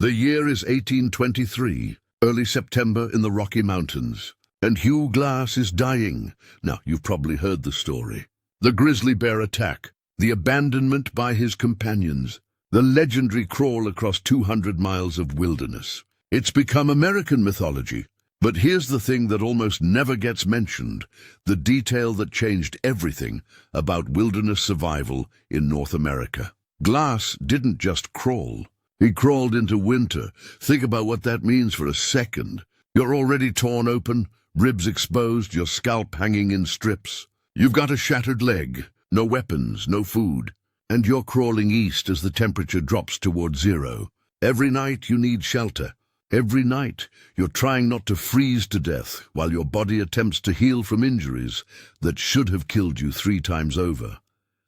The year is 1823, early September in the Rocky Mountains, and Hugh Glass is dying. Now, you've probably heard the story. The grizzly bear attack, the abandonment by his companions, the legendary crawl across 200 miles of wilderness. It's become American mythology. But here's the thing that almost never gets mentioned, the detail that changed everything about wilderness survival in North America. Glass didn't just crawl. He crawled into winter. Think about what that means for a second. You're already torn open, ribs exposed, your scalp hanging in strips. You've got a shattered leg, no weapons, no food, and you're crawling east as the temperature drops toward zero. Every night you need shelter. Every night you're trying not to freeze to death while your body attempts to heal from injuries that should have killed you 3 times over.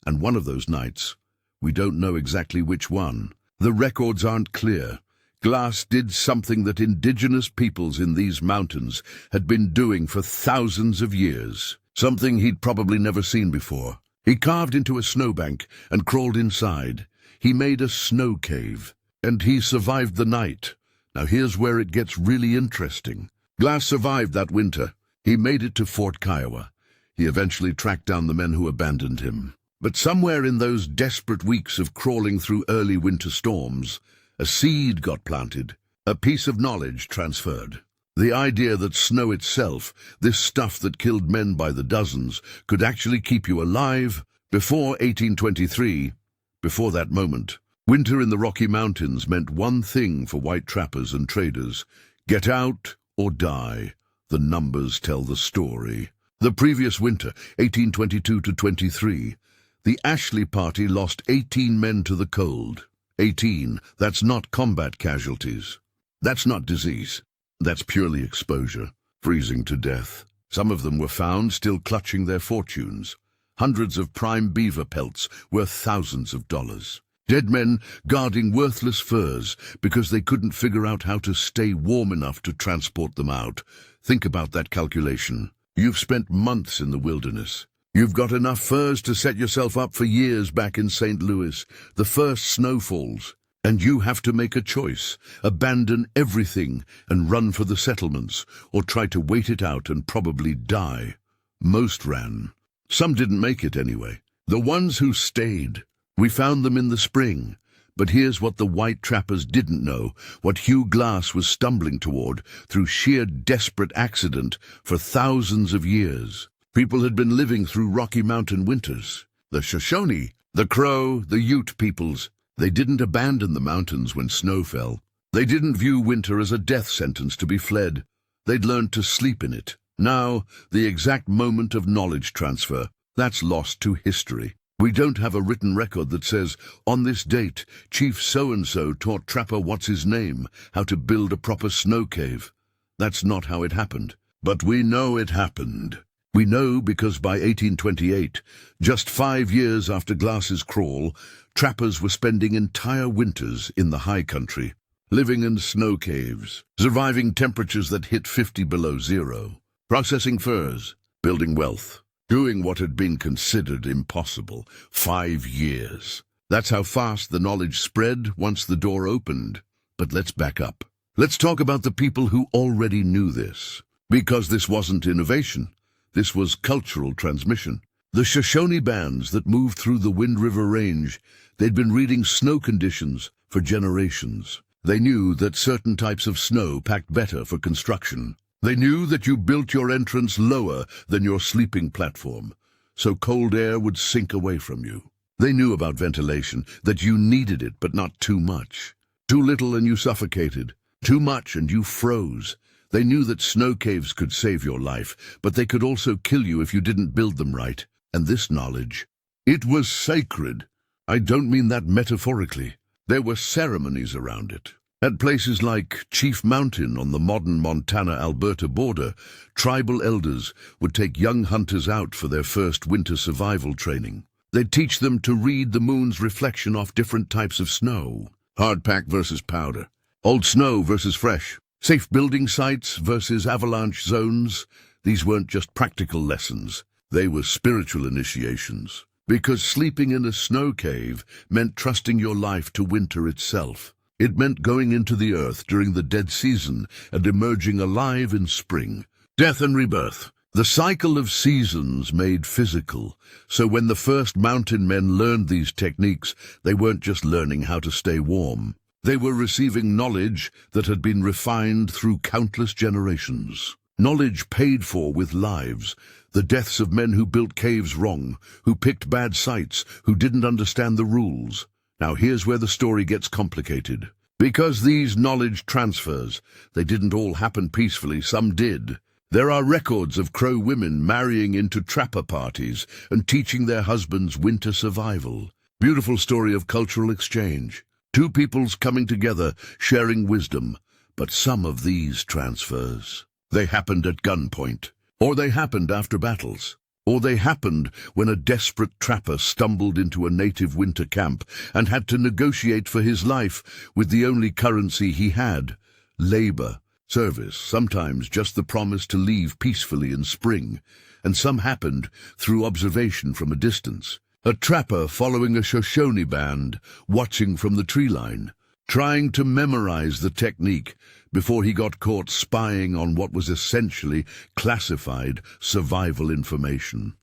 And one of those nights, we don't know exactly which one. The records aren't clear. Glass did something that indigenous peoples in these mountains had been doing for thousands of years. Something he'd probably never seen before. He carved into a snowbank and crawled inside. He made a snow cave, and he survived the night. Now here's where it gets really interesting. Glass survived that winter. He made it to Fort Kiowa. He eventually tracked down the men who abandoned him. But somewhere in those desperate weeks of crawling through early winter storms, a seed got planted, a piece of knowledge transferred. The idea that snow itself, this stuff that killed men by the dozens, could actually keep you alive. Before 1823, before that moment, winter in the Rocky Mountains meant one thing for white trappers and traders: get out or die. The numbers tell the story. The previous winter, 1822 to 23, the Ashley Party lost 18 men to the cold. 18, that's not combat casualties. That's not disease. That's purely exposure, freezing to death. Some of them were found still clutching their fortunes. Hundreds of prime beaver pelts worth thousands of dollars. Dead men guarding worthless furs because they couldn't figure out how to stay warm enough to transport them out. Think about that calculation. You've spent months in the wilderness. You've got enough furs to set yourself up for years back in St. Louis. The first snow falls, and you have to make a choice. Abandon everything and run for the settlements, or try to wait it out and probably die. Most ran. Some didn't make it anyway. The ones who stayed, we found them in the spring. But here's what the white trappers didn't know, what Hugh Glass was stumbling toward through sheer desperate accident for thousands of years. People had been living through Rocky Mountain winters. The Shoshone, the Crow, the Ute peoples, they didn't abandon the mountains when snow fell. They didn't view winter as a death sentence to be fled. They'd learned to sleep in it. Now, the exact moment of knowledge transfer, that's lost to history. We don't have a written record that says, on this date, Chief so-and-so taught Trapper What's-His-Name how to build a proper snow cave. That's not how it happened. But we know it happened. We know because by 1828, just 5 years after Glass's crawl, trappers were spending entire winters in the high country, living in snow caves, surviving temperatures that hit 50 below zero, processing furs, building wealth, doing what had been considered impossible. 5 years. That's how fast the knowledge spread once the door opened. But let's back up. Let's talk about the people who already knew this. Because this wasn't innovation. This was cultural transmission. The Shoshone bands that moved through the Wind River Range, they'd been reading snow conditions for generations. They knew that certain types of snow packed better for construction. They knew that you built your entrance lower than your sleeping platform, so cold air would sink away from you. They knew about ventilation, that you needed it but not too much. Too little and you suffocated. Too much and you froze. They knew that snow caves could save your life, but they could also kill you if you didn't build them right. And this knowledge, it was sacred. I don't mean that metaphorically. There were ceremonies around it. At places like Chief Mountain on the modern Montana-Alberta border, tribal elders would take young hunters out for their first winter survival training. They'd teach them to read the moon's reflection off different types of snow. Hardpack versus powder. Old snow versus fresh. Safe building sites versus avalanche zones. These weren't just practical lessons. They were spiritual initiations. Because sleeping in a snow cave meant trusting your life to winter itself. It meant going into the earth during the dead season and emerging alive in spring. Death and rebirth. The cycle of seasons made physical, so when the first mountain men learned these techniques, they weren't just learning how to stay warm. They were receiving knowledge that had been refined through countless generations. Knowledge paid for with lives, the deaths of men who built caves wrong, who picked bad sites, who didn't understand the rules. Now here's where the story gets complicated. Because these knowledge transfers, they didn't all happen peacefully, some did. There are records of Crow women marrying into trapper parties and teaching their husbands winter survival. Beautiful story of cultural exchange. Two peoples coming together, sharing wisdom. But some of these transfers, they happened at gunpoint, or they happened after battles, or they happened when a desperate trapper stumbled into a native winter camp and had to negotiate for his life with the only currency he had, labor. Service, sometimes just the promise to leave peacefully in spring, and some happened through observation from a distance. A trapper following a Shoshone band, watching from the tree line, trying to memorize the technique before he got caught spying on what was essentially classified survival information.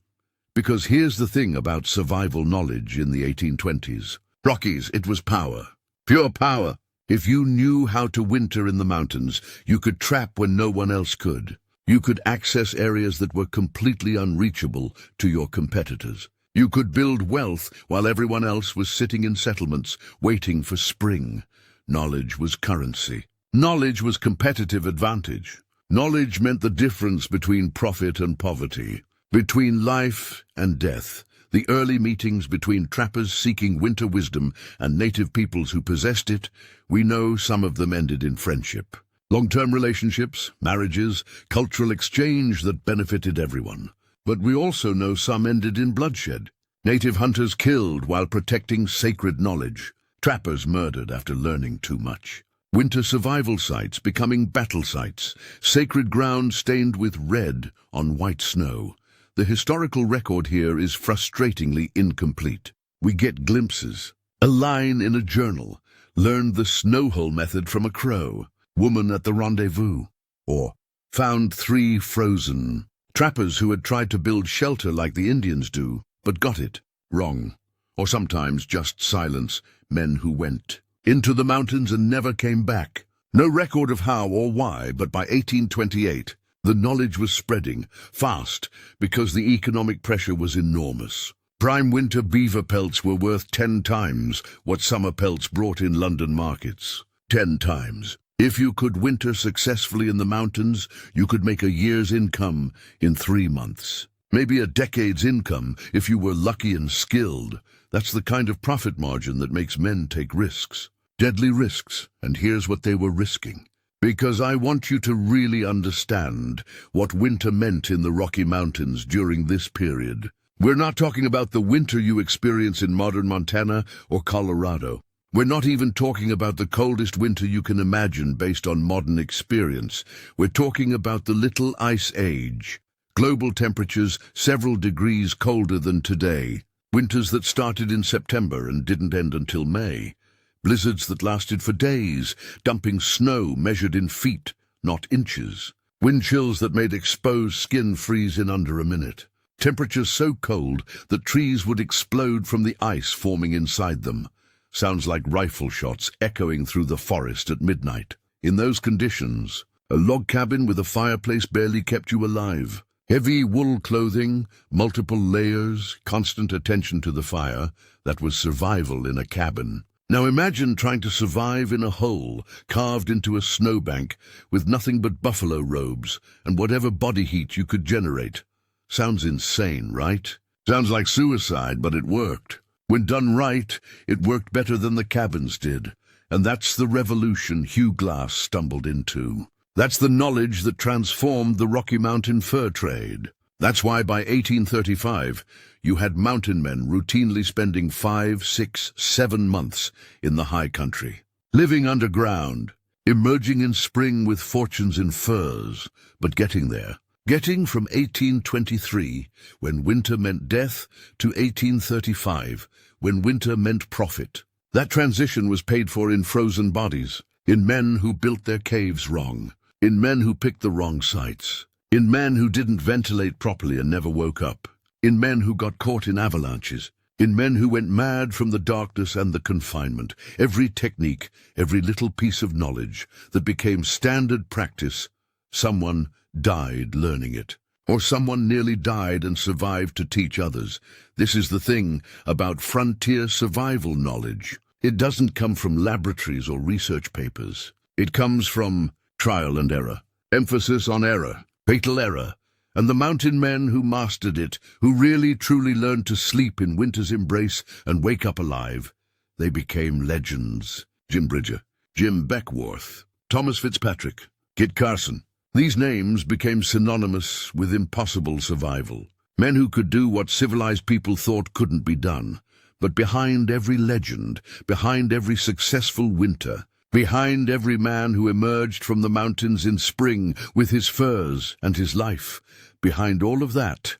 Because here's the thing about survival knowledge in the 1820s. Rockies, it was power. Pure power. If you knew how to winter in the mountains, you could trap when no one else could. You could access areas that were completely unreachable to your competitors. You could build wealth while everyone else was sitting in settlements, waiting for spring. Knowledge was currency. Knowledge was competitive advantage. Knowledge meant the difference between profit and poverty, between life and death. The early meetings between trappers seeking winter wisdom and native peoples who possessed it, we know some of them ended in friendship. Long-term relationships, marriages, cultural exchange that benefited everyone. But we also know some ended in bloodshed. Native hunters killed while protecting sacred knowledge. Trappers murdered after learning too much. Winter survival sites becoming battle sites. Sacred ground stained with red on white snow. The historical record here is frustratingly incomplete. We get glimpses. A line in a journal. Learned the snowhole method from a crow. Woman at the rendezvous. Or found 3 frozen. Trappers who had tried to build shelter like the Indians do, but got it wrong. Or sometimes just silence. Men who went into the mountains and never came back. No record of how or why, but by 1828, the knowledge was spreading, fast, because the economic pressure was enormous. Prime winter beaver pelts were worth 10 times what summer pelts brought in London markets. 10 times. If you could winter successfully in the mountains, you could make a year's income in 3 months. Maybe a decade's income if you were lucky and skilled. That's the kind of profit margin that makes men take risks. Deadly risks, and here's what they were risking. Because I want you to really understand what winter meant in the Rocky Mountains during this period. We're not talking about the winter you experience in modern Montana or Colorado. We're not even talking about the coldest winter you can imagine based on modern experience. We're talking about the Little Ice Age. Global temperatures several degrees colder than today. Winters that started in September and didn't end until May. Blizzards that lasted for days, dumping snow measured in feet, not inches. Wind chills that made exposed skin freeze in under a minute. Temperatures so cold that trees would explode from the ice forming inside them. Sounds like rifle shots echoing through the forest at midnight. In those conditions, a log cabin with a fireplace barely kept you alive. Heavy wool clothing, multiple layers, constant attention to the fire. That was survival in a cabin. Now imagine trying to survive in a hole carved into a snowbank with nothing but buffalo robes and whatever body heat you could generate. Sounds insane, right? Sounds like suicide, but it worked. When done right, it worked better than the cabins did. And that's the revolution Hugh Glass stumbled into. That's the knowledge that transformed the Rocky Mountain fur trade. That's why by 1835, you had mountain men routinely spending 5, 6, 7 months in the high country, living underground, emerging in spring with fortunes in furs, but getting there. Getting from 1823, when winter meant death, to 1835, when winter meant profit. That transition was paid for in frozen bodies, in men who built their caves wrong, in men who picked the wrong sites, in men who didn't ventilate properly and never woke up, in men who got caught in avalanches, in men who went mad from the darkness and the confinement. Every technique, every little piece of knowledge that became standard practice, someone died learning it. Or someone nearly died and survived to teach others. This is the thing about frontier survival knowledge. It doesn't come from laboratories or research papers. It comes from trial and error, emphasis on error, fatal error, and the mountain men who mastered it, who really truly learned to sleep in winter's embrace and wake up alive. They became legends. Jim Bridger, Jim Beckworth, Thomas Fitzpatrick, Kit Carson. These names became synonymous with impossible survival. Men who could do what civilized people thought couldn't be done. But behind every legend, behind every successful winter, behind every man who emerged from the mountains in spring with his furs and his life, behind all of that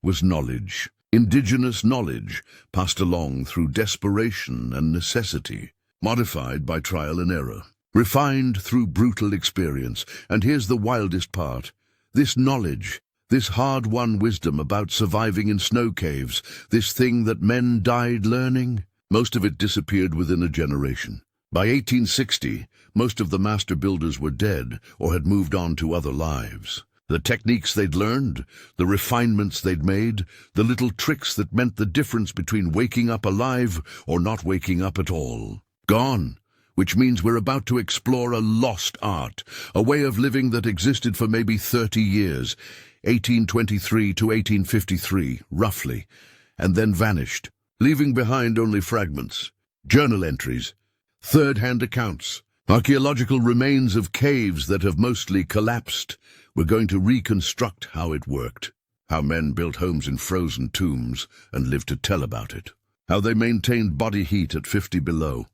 was knowledge, indigenous knowledge, passed along through desperation and necessity, modified by trial and error, refined through brutal experience. And here's the wildest part. This knowledge, this hard-won wisdom about surviving in snow caves, this thing that men died learning, most of it disappeared within a generation. By 1860, most of the master builders were dead or had moved on to other lives. The techniques they'd learned, the refinements they'd made, the little tricks that meant the difference between waking up alive or not waking up at all. Gone. Which means we're about to explore a lost art, a way of living that existed for maybe 30 years, 1823 to 1853, roughly, and then vanished, leaving behind only fragments, journal entries, third-hand accounts, archaeological remains of caves that have mostly collapsed. We're going to reconstruct how it worked, how men built homes in frozen tombs and lived to tell about it, how they maintained body heat at 50 below,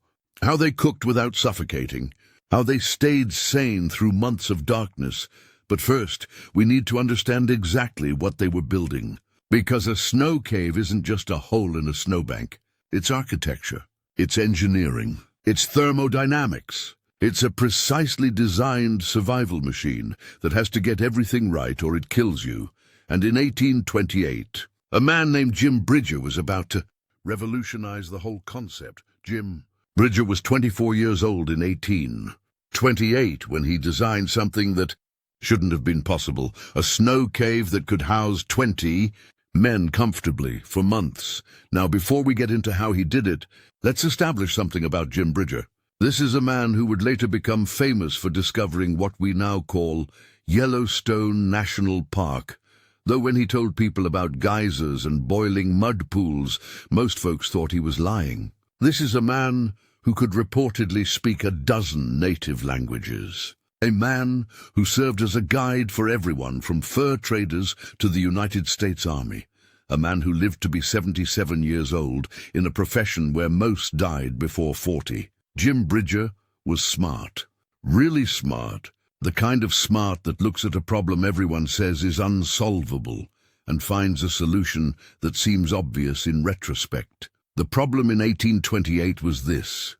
how they cooked without suffocating, how they stayed sane through months of darkness. But first, we need to understand exactly what they were building. Because a snow cave isn't just a hole in a snowbank. It's architecture, it's engineering, it's thermodynamics. It's a precisely designed survival machine that has to get everything right or it kills you. And in 1828, a man named Jim Bridger was about to revolutionize the whole concept. Jim Bridger was 24 years old in 1828 when he designed something that shouldn't have been possible, a snow cave that could house 20 men comfortably for months. Now, before we get into how he did it, let's establish something about Jim Bridger. This is a man who would later become famous for discovering what we now call Yellowstone National Park. Though when he told people about geysers and boiling mud pools, most folks thought he was lying. This is a man who could reportedly speak a dozen native languages. A man who served as a guide for everyone from fur traders to the United States Army. A man who lived to be 77 years old in a profession where most died before 40. Jim Bridger was smart. Really smart. The kind of smart that looks at a problem everyone says is unsolvable and finds a solution that seems obvious in retrospect. The problem in 1828 was this.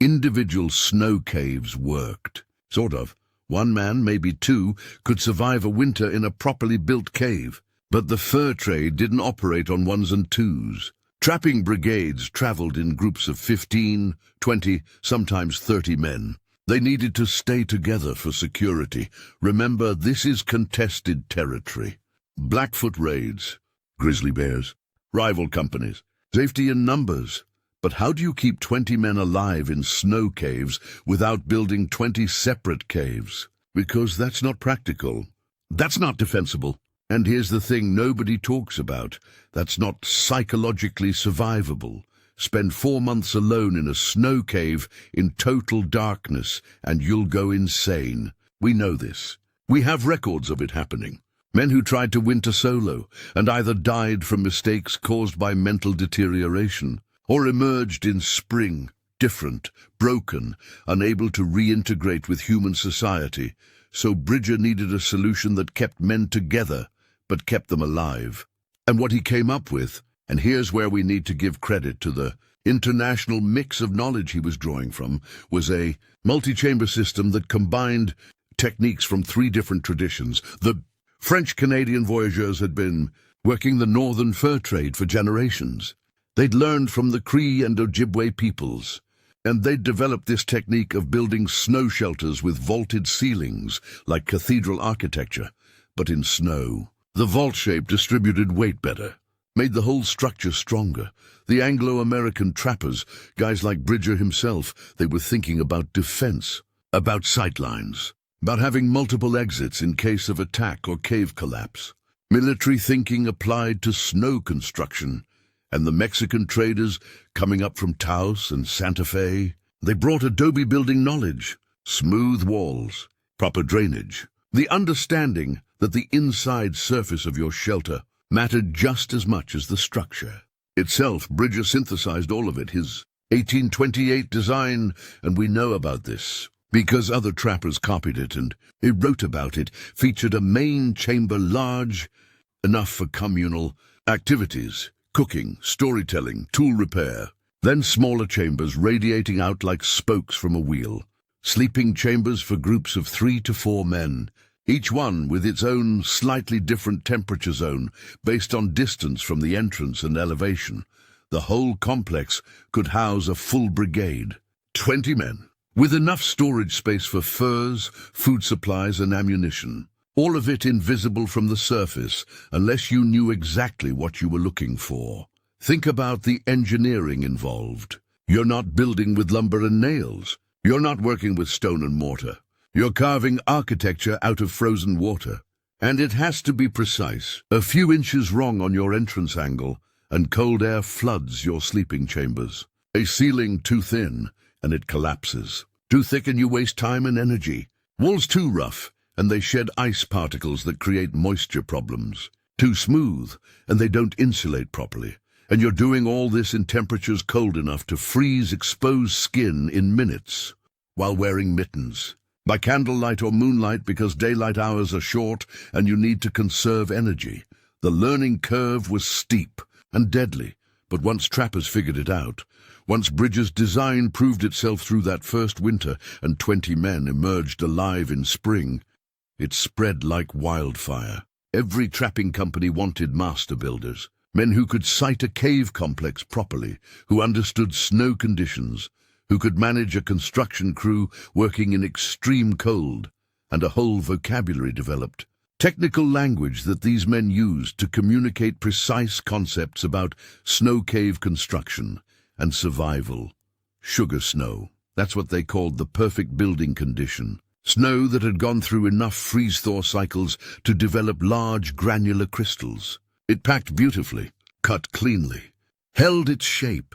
Individual snow caves worked. Sort of. One man, maybe two, could survive a winter in a properly built cave. But the fur trade didn't operate on ones and twos. Trapping brigades traveled in groups of 15, 20, sometimes 30 men. They needed to stay together for security. Remember, this is contested territory. Blackfoot raids, grizzly bears, rival companies, safety in numbers. But how do you keep 20 men alive in snow caves without building 20 separate caves? Because that's not practical. That's not defensible. And here's the thing nobody talks about. That's not psychologically survivable. Spend 4 months alone in a snow cave in total darkness and you'll go insane. We know this. We have records of it happening. Men who tried to winter solo and either died from mistakes caused by mental deterioration or emerged in spring, different, broken, unable to reintegrate with human society. So Bridger needed a solution that kept men together, but kept them alive. And what he came up with, and here's where we need to give credit to the international mix of knowledge he was drawing from was a multi-chamber system that combined techniques from three different traditions. The French-Canadian voyageurs had been working the northern fur trade for generations. They'd learned from the Cree and Ojibwe peoples, and they'd developed this technique of building snow shelters with vaulted ceilings, like cathedral architecture, but in snow. The vault shape distributed weight better, made the whole structure stronger. The Anglo-American trappers, guys like Bridger himself, they were thinking about defense, about sightlines, about having multiple exits in case of attack or cave collapse. Military thinking applied to snow construction, and the Mexican traders coming up from Taos and Santa Fe, they brought adobe building knowledge, smooth walls, proper drainage, the understanding that the inside surface of your shelter mattered just as much as the structure itself. Bridger synthesized all of it, his 1828 design, and we know about this because other trappers copied it, and he wrote about it, featured a main chamber large enough for communal activities, cooking, storytelling, tool repair, then smaller chambers radiating out like spokes from a wheel, sleeping chambers for groups of 3 to 4 men, each one with its own slightly different temperature zone based on distance from the entrance and elevation. The whole complex could house a full brigade, 20 men, with enough storage space for furs, food supplies and ammunition. All of it invisible from the surface unless you knew exactly what you were looking for. Think about the engineering involved. You're not building with lumber and nails. You're not working with stone and mortar. You're carving architecture out of frozen water. And it has to be precise. A few inches wrong on your entrance angle, and cold air floods your sleeping chambers. A ceiling too thin, and it collapses. Too thick and you waste time and energy. Walls too rough, and they shed ice particles that create moisture problems. Too smooth, and they don't insulate properly. And you're doing all this in temperatures cold enough to freeze exposed skin in minutes, while wearing mittens. By candlelight or moonlight, because daylight hours are short and you need to conserve energy. The learning curve was steep and deadly, but once trappers figured it out, once Bridger's design proved itself through that first winter and 20 men emerged alive in spring, it spread like wildfire. Every trapping company wanted master builders, men who could site a cave complex properly, who understood snow conditions, who could manage a construction crew working in extreme cold, and a whole vocabulary developed. Technical language that these men used to communicate precise concepts about snow cave construction and survival. Sugar snow, that's what they called the perfect building condition. Snow that had gone through enough freeze-thaw cycles to develop large granular crystals. It packed beautifully, cut cleanly, held its shape.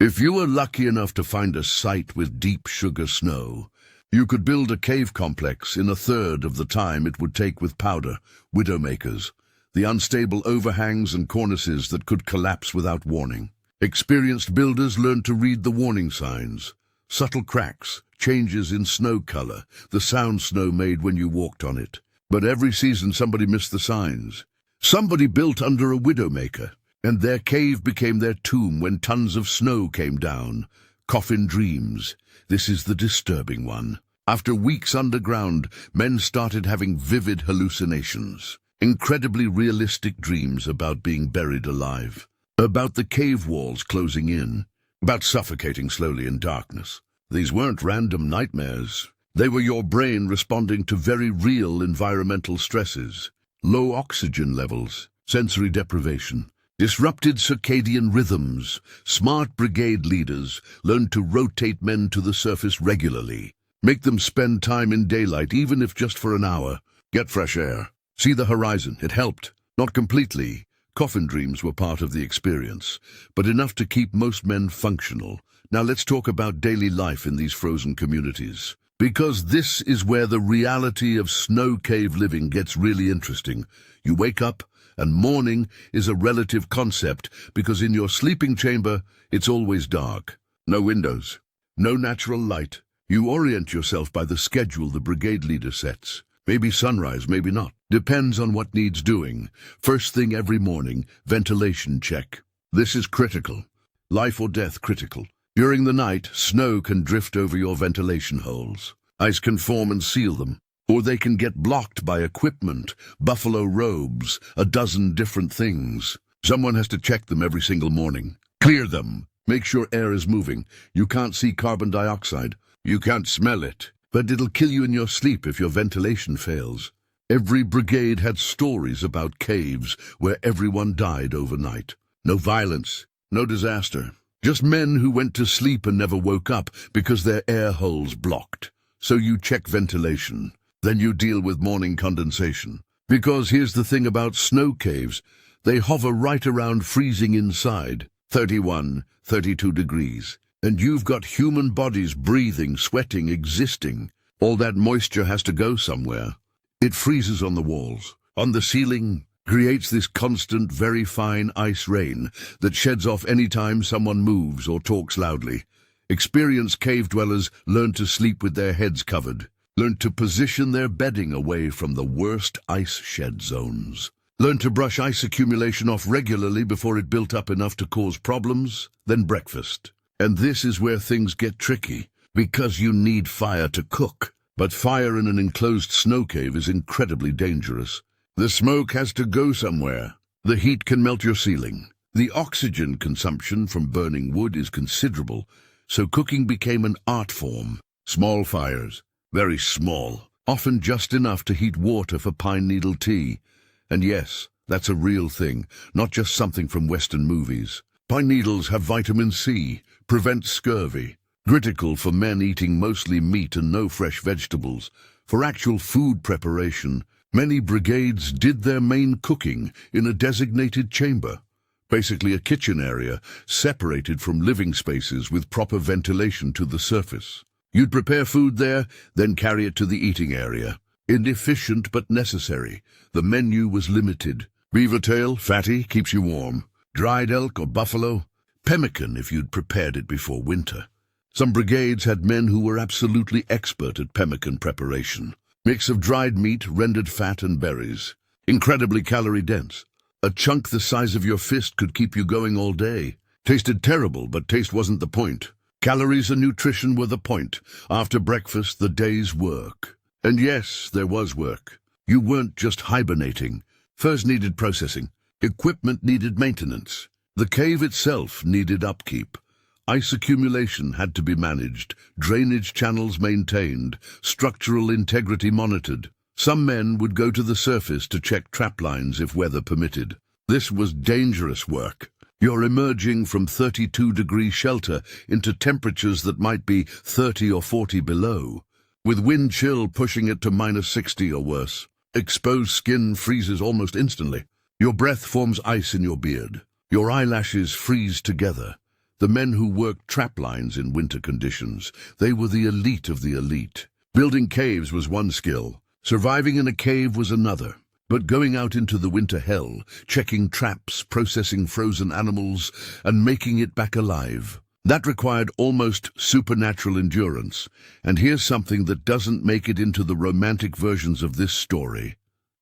If you were lucky enough to find a site with deep sugar snow, you could build a cave complex in a third of the time it would take with powder, widowmakers, the unstable overhangs and cornices that could collapse without warning. Experienced builders learned to read the warning signs, subtle cracks, changes in snow color, the sound snow made when you walked on it. But every season somebody missed the signs. Somebody built under a widowmaker, and their cave became their tomb when tons of snow came down. Coffin dreams. This is the disturbing one. After weeks underground, men started having vivid hallucinations. Incredibly realistic dreams about being buried alive. About the cave walls closing in. About suffocating slowly in darkness. These weren't random nightmares. They were your brain responding to very real environmental stresses. Low oxygen levels, sensory deprivation, disrupted circadian rhythms. Smart brigade leaders learned to rotate men to the surface regularly. Make them spend time in daylight, even if just for an hour. Get fresh air. See the horizon. It helped. Not completely. Coffin dreams were part of the experience, but enough to keep most men functional. Now let's talk about daily life in these frozen communities. Because this is where the reality of snow cave living gets really interesting. You wake up, and morning is a relative concept because in your sleeping chamber, it's always dark. No windows, no natural light. You orient yourself by the schedule the brigade leader sets. Maybe sunrise, maybe not. Depends on what needs doing. First thing every morning, ventilation check. This is critical. life or death critical. During the night, snow can drift over your ventilation holes. Ice can form and seal them, or they can get blocked by equipment, buffalo robes, a dozen different things. Someone has to check them every single morning. Clear them. Make sure air is moving. You can't see carbon dioxide. You can't smell it. But it'll kill you in your sleep if your ventilation fails. Every brigade had stories about caves where everyone died overnight. No violence, no disaster. Just men who went to sleep and never woke up because their air holes blocked. So you check ventilation. Then you deal with morning condensation. Because here's the thing about snow caves. They hover right around freezing inside, 31, 32 degrees. And you've got human bodies breathing, sweating, existing. All that moisture has to go somewhere. It freezes on the walls, on the ceiling, creates this constant, very fine ice rain that sheds off any time someone moves or talks loudly. Experienced cave dwellers learn to sleep with their heads covered, learn to position their bedding away from the worst ice shed zones, learn to brush ice accumulation off regularly before it built up enough to cause problems, then breakfast. And this is where things get tricky, because you need fire to cook. But fire in an enclosed snow cave is incredibly dangerous. The smoke has to go somewhere. The heat can melt your ceiling. The oxygen consumption from burning wood is considerable, so cooking became an art form. Small fires, very small, often just enough to heat water for pine needle tea. And yes, that's a real thing, not just something from Western movies. Pine needles have vitamin C, prevent scurvy. Critical for men eating mostly meat and no fresh vegetables. For actual food preparation, many brigades did their main cooking in a designated chamber, basically a kitchen area separated from living spaces with proper ventilation to the surface. You'd prepare food there, then carry it to the eating area. Inefficient but necessary. The menu was limited. Beaver tail, fatty, keeps you warm. Dried elk or buffalo, pemmican if you'd prepared it before winter. Some brigades had men who were absolutely expert at pemmican preparation. Mix of dried meat, rendered fat, and berries. Incredibly calorie-dense. A chunk the size of your fist could keep you going all day. Tasted terrible, but taste wasn't the point. Calories and nutrition were the point. After breakfast, the day's work. And yes, there was work. You weren't just hibernating. Furs needed processing. Equipment needed maintenance. The cave itself needed upkeep. Ice accumulation had to be managed, drainage channels maintained, structural integrity monitored. Some men would go to the surface to check trap lines if weather permitted. This was dangerous work. You're emerging from 32-degree shelter into temperatures that might be 30 or 40 below, with wind chill pushing it to -60 or worse. Exposed skin freezes almost instantly. Your breath forms ice in your beard. Your eyelashes freeze together. The men who worked trap lines in winter conditions, they were the elite of the elite. Building caves was one skill. Surviving in a cave was another. But going out into the winter hell, checking traps, processing frozen animals, and making it back alive, that required almost supernatural endurance. And here's something that doesn't make it into the romantic versions of this story.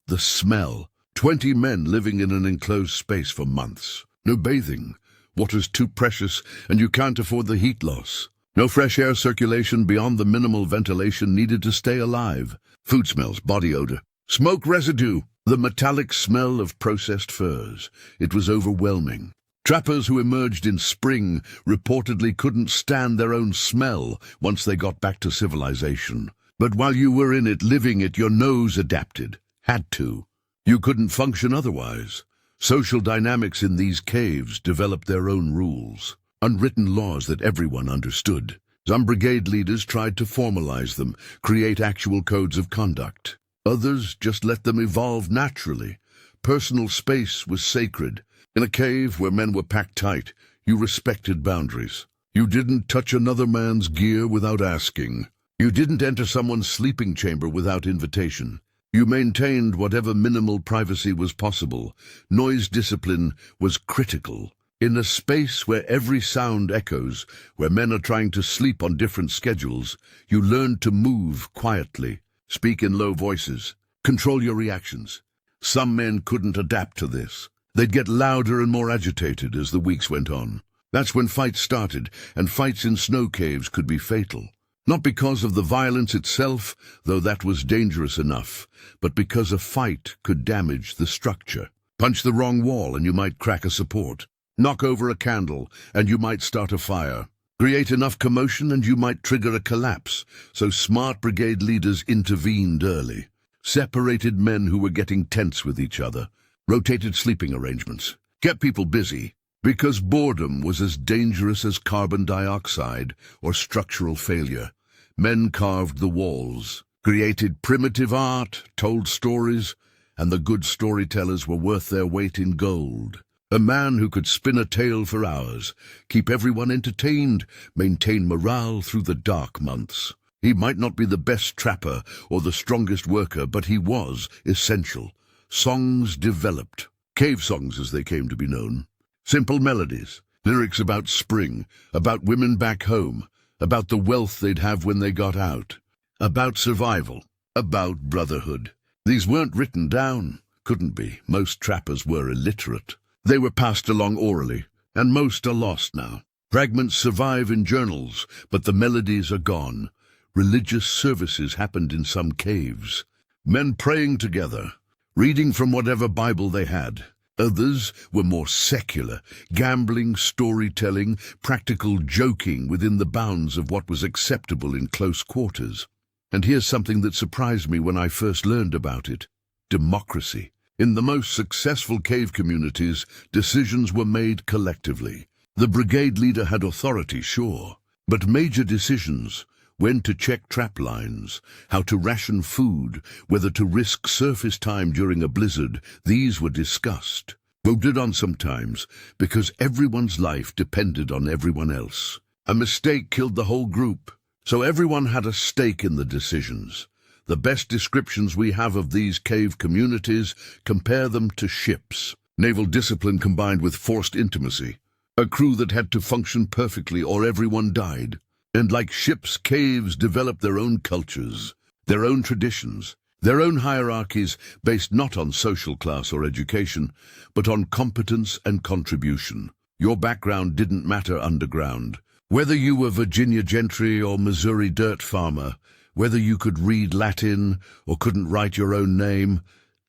The smell. 20 men living in an enclosed space for months. No bathing. Water's too precious, and you can't afford the heat loss. No fresh air circulation beyond the minimal ventilation needed to stay alive. Food smells, body odor, smoke residue, the metallic smell of processed furs. It was overwhelming. Trappers who emerged in spring reportedly couldn't stand their own smell once they got back to civilization. But while you were in it, living it, your nose adapted. Had to. You couldn't function otherwise. Social dynamics in these caves developed their own rules, unwritten laws that everyone understood. Some brigade leaders tried to formalize them, create actual codes of conduct. Others just let them evolve naturally. Personal space was sacred. In a cave where men were packed tight, you respected boundaries. You didn't touch another man's gear without asking. You didn't enter someone's sleeping chamber without invitation. You maintained whatever minimal privacy was possible. Noise discipline was critical. In a space where every sound echoes, where men are trying to sleep on different schedules, you learn to move quietly, speak in low voices, control your reactions. Some men couldn't adapt to this. They'd get louder and more agitated as the weeks went on. That's when fights started, and fights in snow caves could be fatal. Not because of the violence itself, though that was dangerous enough, but because a fight could damage the structure. Punch the wrong wall and you might crack a support. Knock over a candle and you might start a fire. Create enough commotion and you might trigger a collapse, so smart brigade leaders intervened early. Separated men who were getting tense with each other. Rotated sleeping arrangements. Kept people busy, because boredom was as dangerous as carbon dioxide or structural failure. Men carved the walls, created primitive art, told stories, and the good storytellers were worth their weight in gold. A man who could spin a tale for hours, keep everyone entertained, maintain morale through the dark months. He might not be the best trapper or the strongest worker, but he was essential. Songs developed, cave songs as they came to be known. Simple melodies, lyrics about spring, about women back home, about the wealth they'd have when they got out, about survival, about brotherhood. These weren't written down, couldn't be. Most trappers were illiterate. They were passed along orally, and most are lost now. Fragments survive in journals, but the melodies are gone. Religious services happened in some caves. Men praying together, reading from whatever Bible they had. Others were more secular, gambling, storytelling, practical joking within the bounds of what was acceptable in close quarters. And here's something that surprised me when I first learned about it. Democracy. In the most successful cave communities, decisions were made collectively. The brigade leader had authority, sure, but major decisions, when to check trap lines, how to ration food, whether to risk surface time during a blizzard, these were discussed, voted on sometimes, because everyone's life depended on everyone else. A mistake killed the whole group, so everyone had a stake in the decisions. The best descriptions we have of these cave communities compare them to ships. Naval discipline combined with forced intimacy. A crew that had to function perfectly or everyone died. And like ships, caves developed their own cultures, their own traditions, their own hierarchies based not on social class or education, but on competence and contribution. Your background didn't matter underground. Whether you were Virginia gentry or Missouri dirt farmer, whether you could read Latin or couldn't write your own name,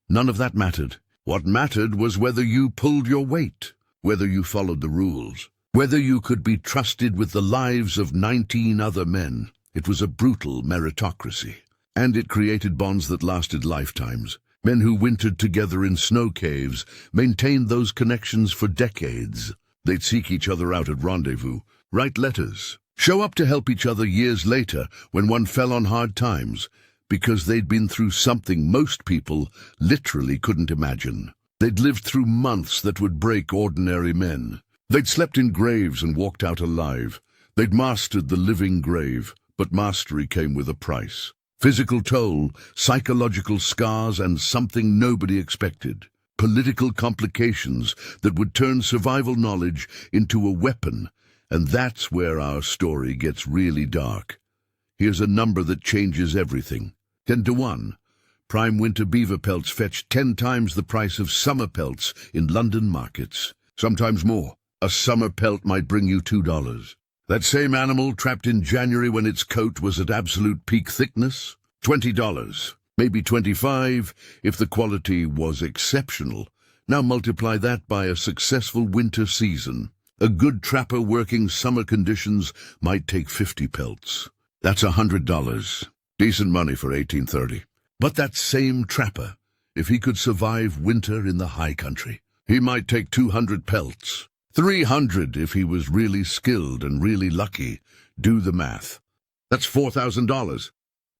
none of that mattered. What mattered was whether you pulled your weight, whether you followed the rules. Whether you could be trusted with the lives of 19 other men. It was a brutal meritocracy, and it created bonds that lasted lifetimes. Men who wintered together in snow caves maintained those connections for decades. They'd seek each other out at rendezvous, write letters, show up to help each other years later when one fell on hard times, because they'd been through something most people literally couldn't imagine. They'd lived through months that would break ordinary men. They'd slept in graves and walked out alive. They'd mastered the living grave, but mastery came with a price. Physical toll, psychological scars, and something nobody expected. Political complications that would turn survival knowledge into a weapon, and that's where our story gets really dark. Here's a number that changes everything. 10 to 1. Prime winter beaver pelts fetch 10 times the price of summer pelts in London markets. Sometimes more. A summer pelt might bring you $2. That same animal trapped in January when its coat was at absolute peak thickness? $20. Maybe 25 if the quality was exceptional. Now multiply that by a successful winter season. A good trapper working summer conditions might take 50 pelts. That's $100. Decent money for 1830. But that same trapper, if he could survive winter in the high country, he might take 200 pelts. 300 if he was really skilled and really lucky. Do the math. That's $4,000.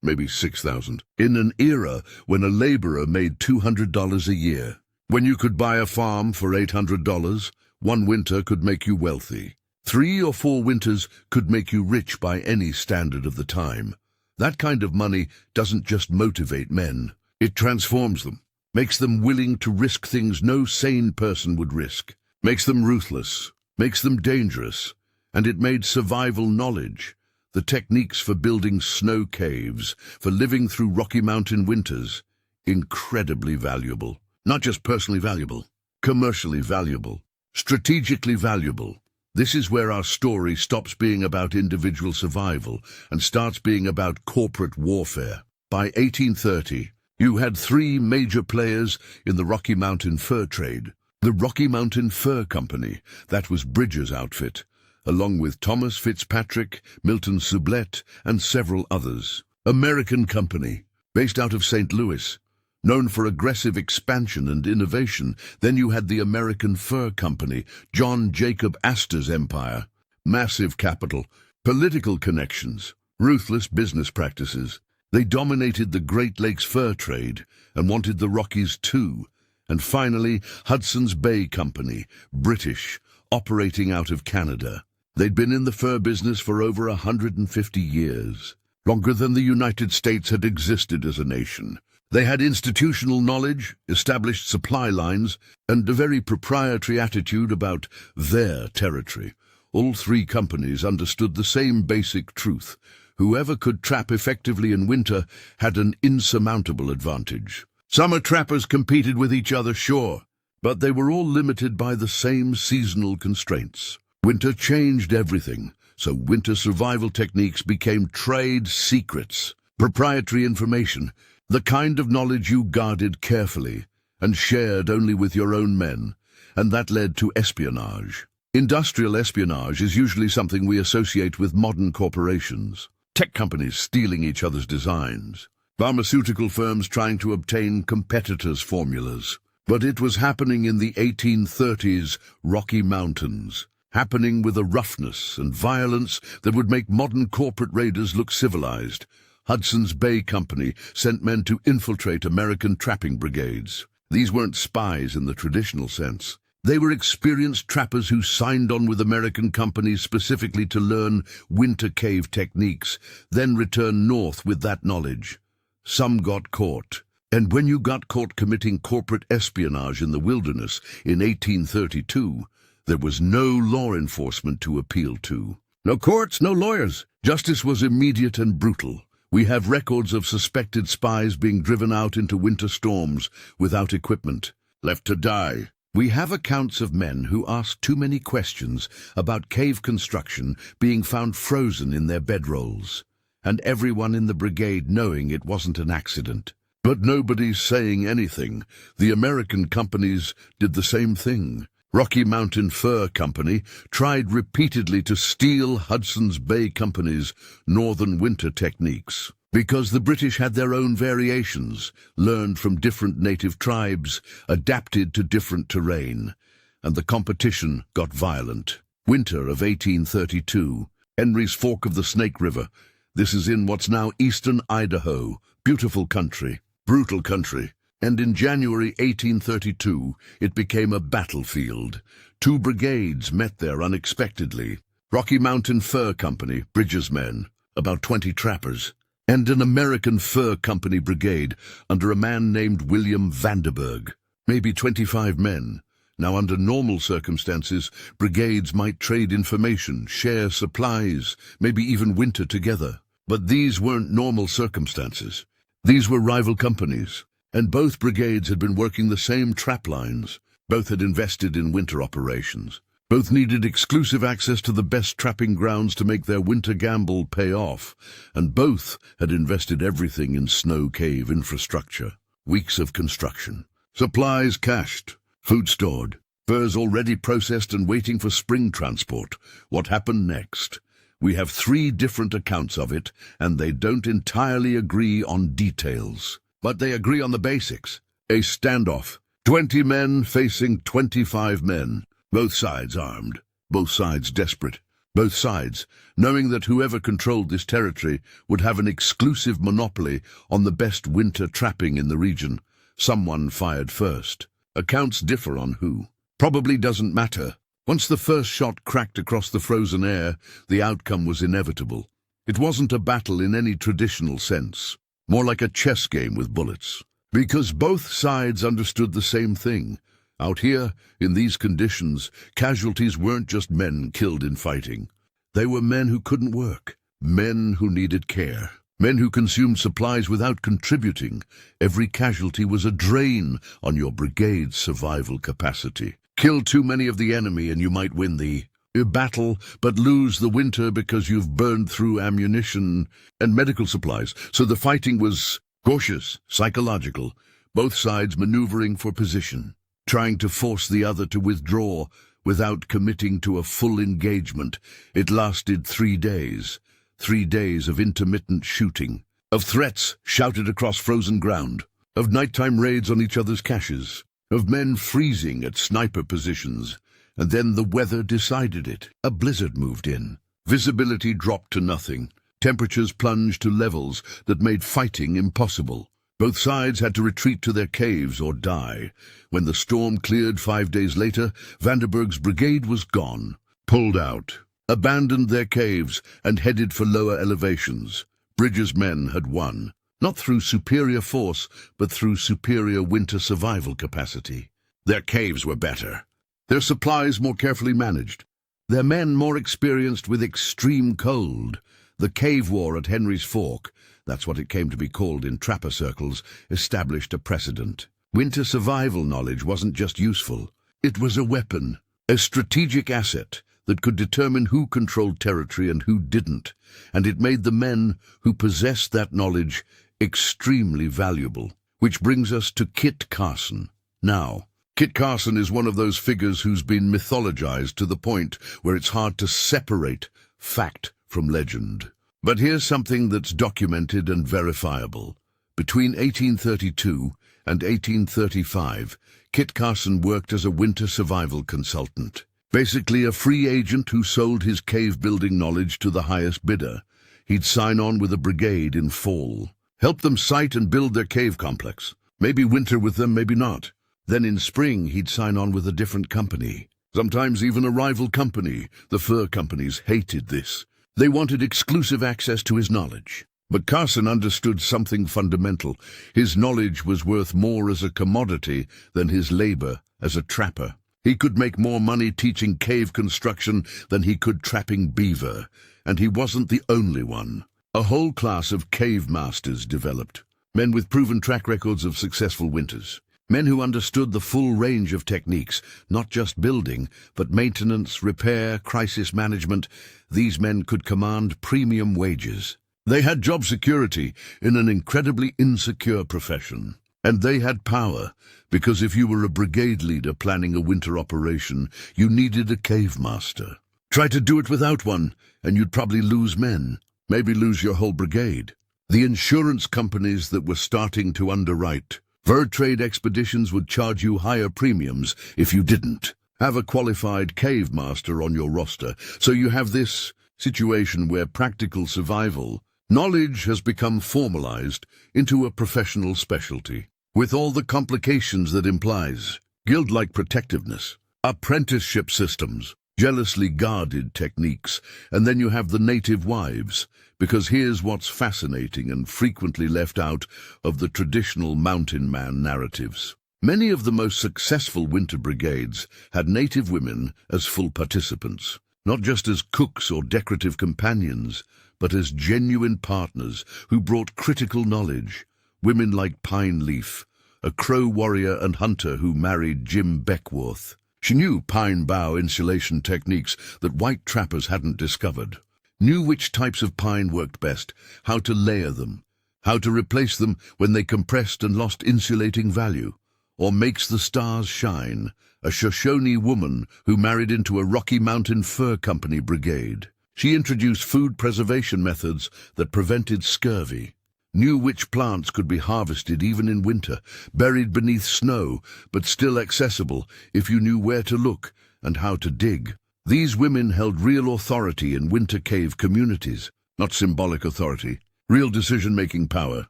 Maybe $6,000. In an era when a laborer made $200 a year. When you could buy a farm for $800, one winter could make you wealthy. 3 or 4 winters could make you rich by any standard of the time. That kind of money doesn't just motivate men. It transforms them, makes them willing to risk things no sane person would risk. Makes them ruthless, makes them dangerous, and it made survival knowledge, the techniques for building snow caves, for living through Rocky Mountain winters, incredibly valuable. Not just personally valuable, commercially valuable, strategically valuable. This is where our story stops being about individual survival and starts being about corporate warfare. By 1830, you had three major players in the Rocky Mountain fur trade. The Rocky Mountain Fur Company, that was Bridger's outfit, along with Thomas Fitzpatrick, Milton Sublette, and several others. American Company, based out of St. Louis, known for aggressive expansion and innovation. Then you had the American Fur Company, John Jacob Astor's empire. Massive capital, political connections, ruthless business practices. They dominated the Great Lakes fur trade and wanted the Rockies too. And finally, Hudson's Bay Company, British, operating out of Canada. They'd been in the fur business for over 150 years, longer than the United States had existed as a nation. They had institutional knowledge, established supply lines, and a very proprietary attitude about their territory. All three companies understood the same basic truth. Whoever could trap effectively in winter had an insurmountable advantage. Summer trappers competed with each other, sure, but they were all limited by the same seasonal constraints. Winter changed everything, so winter survival techniques became trade secrets, proprietary information, the kind of knowledge you guarded carefully and shared only with your own men, and that led to espionage. Industrial espionage is usually something we associate with modern corporations. Tech companies stealing each other's designs, pharmaceutical firms trying to obtain competitors' formulas. But it was happening in the 1830s Rocky Mountains, happening with a roughness and violence that would make modern corporate raiders look civilized. Hudson's Bay Company sent men to infiltrate American trapping brigades. These weren't spies in the traditional sense. They were experienced trappers who signed on with American companies specifically to learn winter cave techniques, then return north with that knowledge. Some got caught. And when you got caught committing corporate espionage in the wilderness in 1832, there was no law enforcement to appeal to. No courts, no lawyers. Justice was immediate and brutal. We have records of suspected spies being driven out into winter storms without equipment, left to die. We have accounts of men who asked too many questions about cave construction being found frozen in their bedrolls, and everyone in the brigade knowing it wasn't an accident. But nobody's saying anything. The American companies did the same thing. Rocky Mountain Fur Company tried repeatedly to steal Hudson's Bay Company's northern winter techniques, because the British had their own variations, learned from different native tribes, adapted to different terrain, and the competition got violent. Winter of 1832, Henry's Fork of the Snake River. This is in what's now eastern Idaho. Beautiful country, brutal country. And in January 1832, it became a battlefield. Two brigades met there unexpectedly. Rocky Mountain Fur Company, Bridger's men, about 20 trappers, and an American Fur Company brigade under a man named William Vanderburg, maybe 25 men. Now, under normal circumstances, brigades might trade information, share supplies, maybe even winter together. But these weren't normal circumstances. These were rival companies. And both brigades had been working the same trap lines. Both had invested in winter operations. Both needed exclusive access to the best trapping grounds to make their winter gamble pay off. And both had invested everything in snow cave infrastructure. Weeks of construction. Supplies cached. Food stored. Furs already processed and waiting for spring transport. What happened next? We have 3 different accounts of it, and they don't entirely agree on details. But they agree on the basics. A standoff. 20 men facing 25 men. Both sides armed. Both sides desperate. Both sides knowing that whoever controlled this territory would have an exclusive monopoly on the best winter trapping in the region. Someone fired first. Accounts differ on who. Probably doesn't matter. Once the first shot cracked across the frozen air, the outcome was inevitable. It wasn't a battle in any traditional sense. More like a chess game with bullets. Because both sides understood the same thing. Out here, in these conditions, casualties weren't just men killed in fighting. They were men who couldn't work. Men who needed care. Men who consumed supplies without contributing. Every casualty was a drain on your brigade's survival capacity. Kill too many of the enemy and you might win the You battle, but lose the winter because you've burned through ammunition and medical supplies. So the fighting was cautious, psychological, both sides maneuvering for position, trying to force the other to withdraw without committing to a full engagement. It lasted 3 days. 3 days of intermittent shooting, of threats shouted across frozen ground, of nighttime raids on each other's caches, of men freezing at sniper positions. And then the weather decided it. A blizzard moved in. Visibility dropped to nothing. Temperatures plunged to levels that made fighting impossible. Both sides had to retreat to their caves or die. When the storm cleared 5 days later, Vandenberg's brigade was gone, pulled out, abandoned their caves and headed for lower elevations. Bridges' men had won, not through superior force, but through superior winter survival capacity. Their caves were better, their supplies more carefully managed, their men more experienced with extreme cold. The cave war at Henry's Fork, that's what it came to be called in trapper circles, established a precedent. Winter survival knowledge wasn't just useful. It was a weapon, a strategic asset that could determine who controlled territory and who didn't, and it made the men who possessed that knowledge extremely valuable. Which brings us to Kit Carson. Now, Kit Carson is one of those figures who's been mythologized to the point where it's hard to separate fact from legend. But here's something that's documented and verifiable. Between 1832 and 1835, Kit Carson worked as a winter survival consultant. Basically a free agent who sold his cave-building knowledge to the highest bidder. He'd sign on with a brigade in fall, help them site and build their cave complex. Maybe winter with them, maybe not. Then in spring, he'd sign on with a different company. Sometimes even a rival company. The fur companies hated this. They wanted exclusive access to his knowledge. But Carson understood something fundamental. His knowledge was worth more as a commodity than his labor as a trapper. He could make more money teaching cave construction than he could trapping beaver. And he wasn't the only one. A whole class of cave masters developed. Men with proven track records of successful winters. Men who understood the full range of techniques, not just building, but maintenance, repair, crisis management. These men could command premium wages. They had job security in an incredibly insecure profession. And they had power, because if you were a brigade leader planning a winter operation, you needed a cave master. Try to do it without one, and you'd probably lose men, maybe lose your whole brigade. The insurance companies that were starting to underwrite fur trade expeditions would charge you higher premiums if you didn't have a qualified cave master on your roster. So you have this situation where practical survival knowledge has become formalized into a professional specialty, with all the complications that implies: guild-like protectiveness, apprenticeship systems, jealously guarded techniques, and then you have the native wives. Because here's what's fascinating and frequently left out of the traditional mountain man narratives. Many of the most successful winter brigades had native women as full participants, not just as cooks or decorative companions, but as genuine partners who brought critical knowledge. Women like Pine Leaf, a Crow warrior and hunter who married Jim Beckworth. She knew pine bough insulation techniques that white trappers hadn't discovered. Knew which types of pine worked best, how to layer them, how to replace them when they compressed and lost insulating value. Or Makes the Stars Shine, a Shoshone woman who married into a Rocky Mountain Fur Company brigade. She introduced food preservation methods that prevented scurvy. Knew which plants could be harvested even in winter, buried beneath snow, but still accessible if you knew where to look and how to dig. These women held real authority in winter cave communities, not symbolic authority, real decision-making power,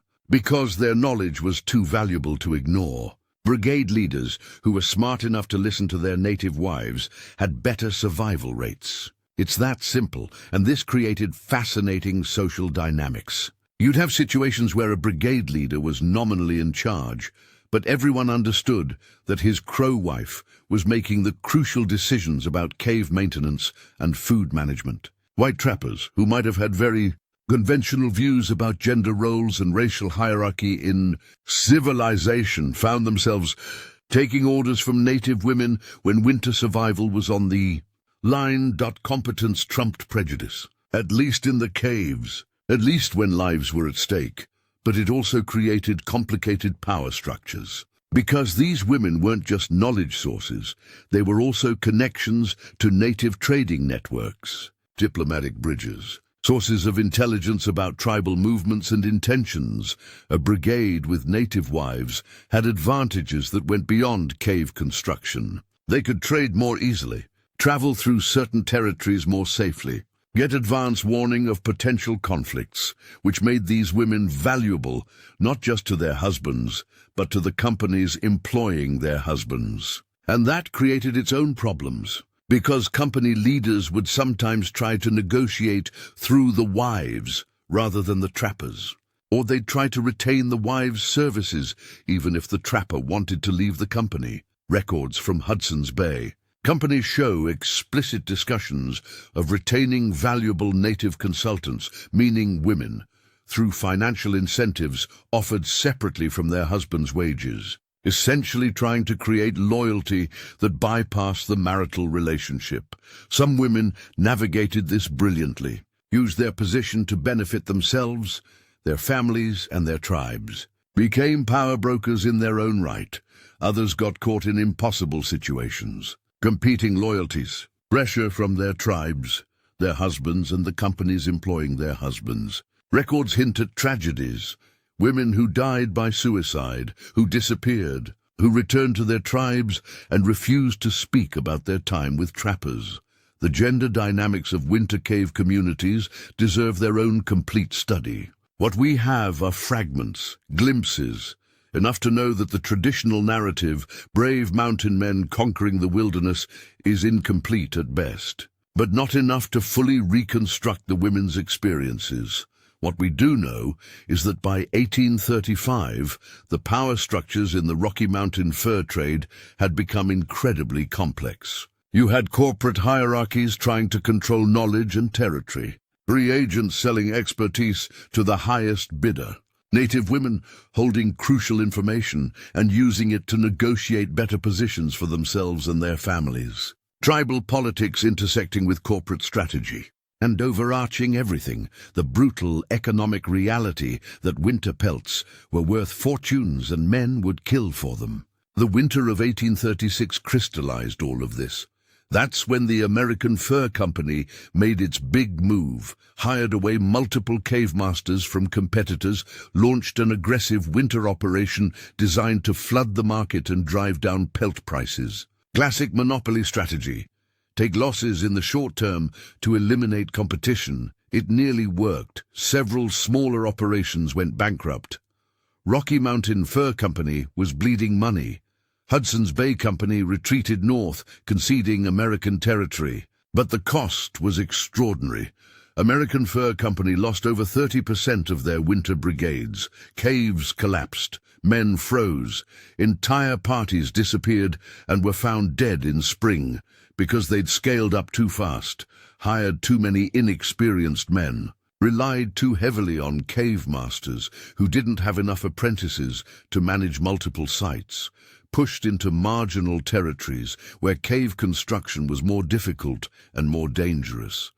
because their knowledge was too valuable to ignore. Brigade leaders who were smart enough to listen to their native wives had better survival rates. It's that simple, and this created fascinating social dynamics. You'd have situations where a brigade leader was nominally in charge, but everyone understood that his crow wife was making the crucial decisions about cave maintenance and food management. White trappers, who might have had very conventional views about gender roles and racial hierarchy in civilization, found themselves taking orders from native women when winter survival was on the line. Competence trumped prejudice, at least in the caves, at least when lives were at stake. But it also created complicated power structures. Because these women weren't just knowledge sources, they were also connections to native trading networks, diplomatic bridges, sources of intelligence about tribal movements and intentions. A brigade with native wives had advantages that went beyond cave construction. They could trade more easily, travel through certain territories more safely, get advance warning of potential conflicts, which made these women valuable not just to their husbands, but to the companies employing their husbands. And that created its own problems, because company leaders would sometimes try to negotiate through the wives rather than the trappers. Or they'd try to retain the wives' services, even if the trapper wanted to leave the company. Records from Hudson's Bay. Companies show explicit discussions of retaining valuable native consultants, meaning women, through financial incentives offered separately from their husbands' wages, essentially trying to create loyalty that bypassed the marital relationship. Some women navigated this brilliantly, used their position to benefit themselves, their families, and their tribes, became power brokers in their own right. Others got caught in impossible situations. Competing loyalties, pressure from their tribes, their husbands, and the companies employing their husbands. Records hint at tragedies, women who died by suicide, who disappeared, who returned to their tribes and refused to speak about their time with trappers. The gender dynamics of winter cave communities deserve their own complete study. What we have are fragments, glimpses, enough to know that the traditional narrative, brave mountain men conquering the wilderness, is incomplete at best, but not enough to fully reconstruct the women's experiences. What we do know is that by 1835, the power structures in the Rocky Mountain fur trade had become incredibly complex. You had corporate hierarchies trying to control knowledge and territory, free agents selling expertise to the highest bidder, native women holding crucial information and using it to negotiate better positions for themselves and their families, tribal politics intersecting with corporate strategy, and overarching everything, the brutal economic reality that winter pelts were worth fortunes and men would kill for them. The winter of 1836 crystallized all of this. That's when the American Fur Company made its big move, hired away multiple cave masters from competitors, launched an aggressive winter operation designed to flood the market and drive down pelt prices. Classic monopoly strategy. Take losses in the short term to eliminate competition. It nearly worked. Several smaller operations went bankrupt. Rocky Mountain Fur Company was bleeding money. Hudson's Bay Company retreated north, conceding American territory. But the cost was extraordinary. American Fur Company lost over 30% of their winter brigades. Caves collapsed. Men froze. Entire parties disappeared and were found dead in spring because they'd scaled up too fast, hired too many inexperienced men, relied too heavily on cave masters who didn't have enough apprentices to manage multiple sites, pushed into marginal territories where cave construction was more difficult and more dangerous.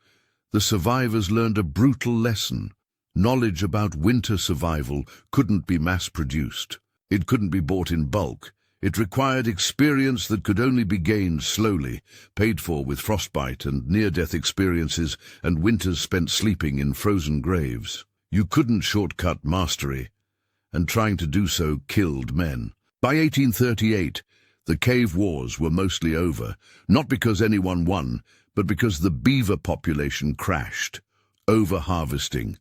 The survivors learned a brutal lesson. Knowledge about winter survival couldn't be mass-produced. It couldn't be bought in bulk. It required experience that could only be gained slowly, paid for with frostbite and near-death experiences and winters spent sleeping in frozen graves. You couldn't shortcut mastery, and trying to do so killed men. By 1838, the cave wars were mostly over, not because anyone won, but because the beaver population crashed. Over-harvesting.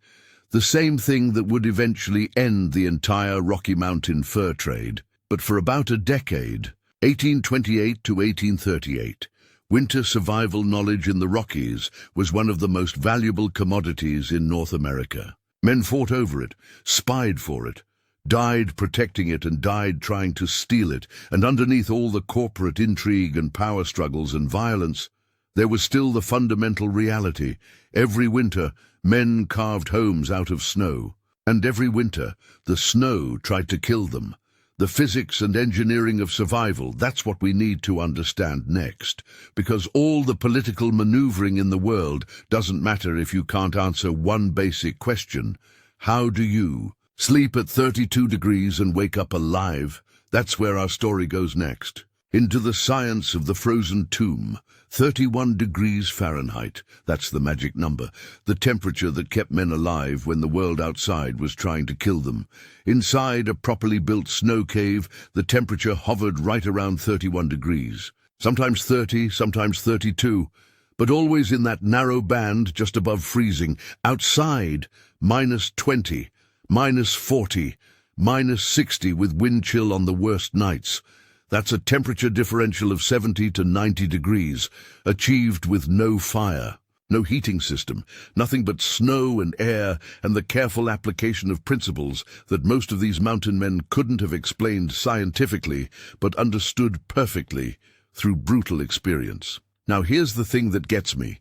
The same thing that would eventually end the entire Rocky Mountain fur trade. But for about a decade, 1828 to 1838, winter survival knowledge in the Rockies was one of the most valuable commodities in North America. Men fought over it, spied for it, died protecting it and died trying to steal it, and underneath all the corporate intrigue and power struggles and violence, there was still the fundamental reality. Every winter, men carved homes out of snow, and every winter, the snow tried to kill them. The physics and engineering of survival, that's what we need to understand next. Because all the political maneuvering in the world doesn't matter if you can't answer one basic question. How do you sleep at 32 degrees and wake up alive? That's where our story goes next. Into the science of the frozen tomb. 31 degrees Fahrenheit, that's the magic number, the temperature that kept men alive when the world outside was trying to kill them. Inside a properly built snow cave, the temperature hovered right around 31 degrees. Sometimes 30, sometimes 32, but always in that narrow band just above freezing. Outside, -20, -40, -60 with wind chill on the worst nights. That's a temperature differential of 70 to 90 degrees, achieved with no fire, no heating system, nothing but snow and air and the careful application of principles that most of these mountain men couldn't have explained scientifically, but understood perfectly through brutal experience. Now here's the thing that gets me.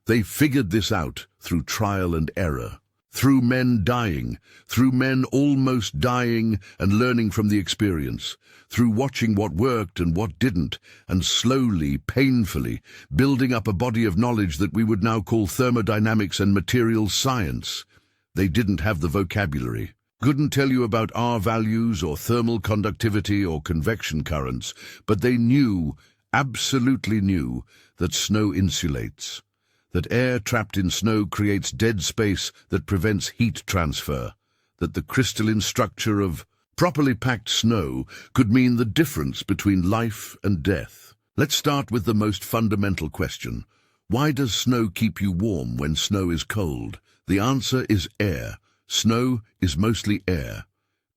They figured this out through trial and error. Through men dying, through men almost dying and learning from the experience, through watching what worked and what didn't, and slowly, painfully, building up a body of knowledge that we would now call thermodynamics and materials science. They didn't have the vocabulary, couldn't tell you about R values or thermal conductivity or convection currents, but they knew, absolutely knew, that snow insulates. That air trapped in snow creates dead space that prevents heat transfer, that the crystalline structure of properly packed snow could mean the difference between life and death. Let's start with the most fundamental question. Why does snow keep you warm when snow is cold? The answer is air. Snow is mostly air.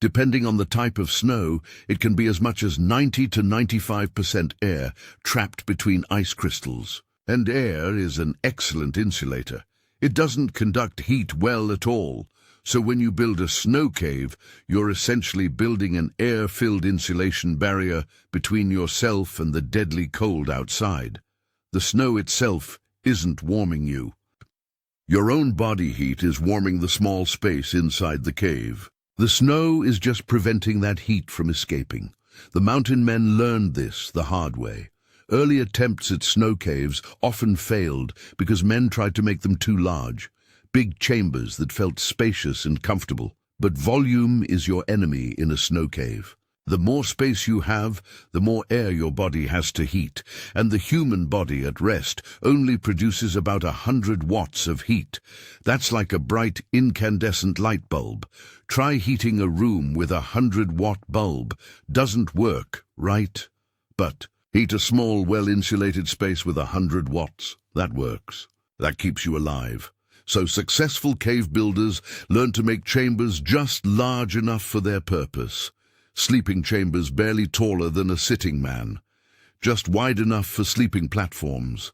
Depending on the type of snow, it can be as much as 90 to 95% air trapped between ice crystals. And air is an excellent insulator. It doesn't conduct heat well at all. So when you build a snow cave, you're essentially building an air-filled insulation barrier between yourself and the deadly cold outside. The snow itself isn't warming you. Your own body heat is warming the small space inside the cave. The snow is just preventing that heat from escaping. The mountain men learned this the hard way. Early attempts at snow caves often failed because men tried to make them too large, big chambers that felt spacious and comfortable. But volume is your enemy in a snow cave. The more space you have, the more air your body has to heat, and the human body at rest only produces about 100 watts of heat. That's like a bright incandescent light bulb. Try heating a room with a 100-watt bulb. Doesn't work, right? But heat a small, well-insulated space with 100 watts. That works. That keeps you alive. So successful cave builders learn to make chambers just large enough for their purpose. Sleeping chambers barely taller than a sitting man. Just wide enough for sleeping platforms.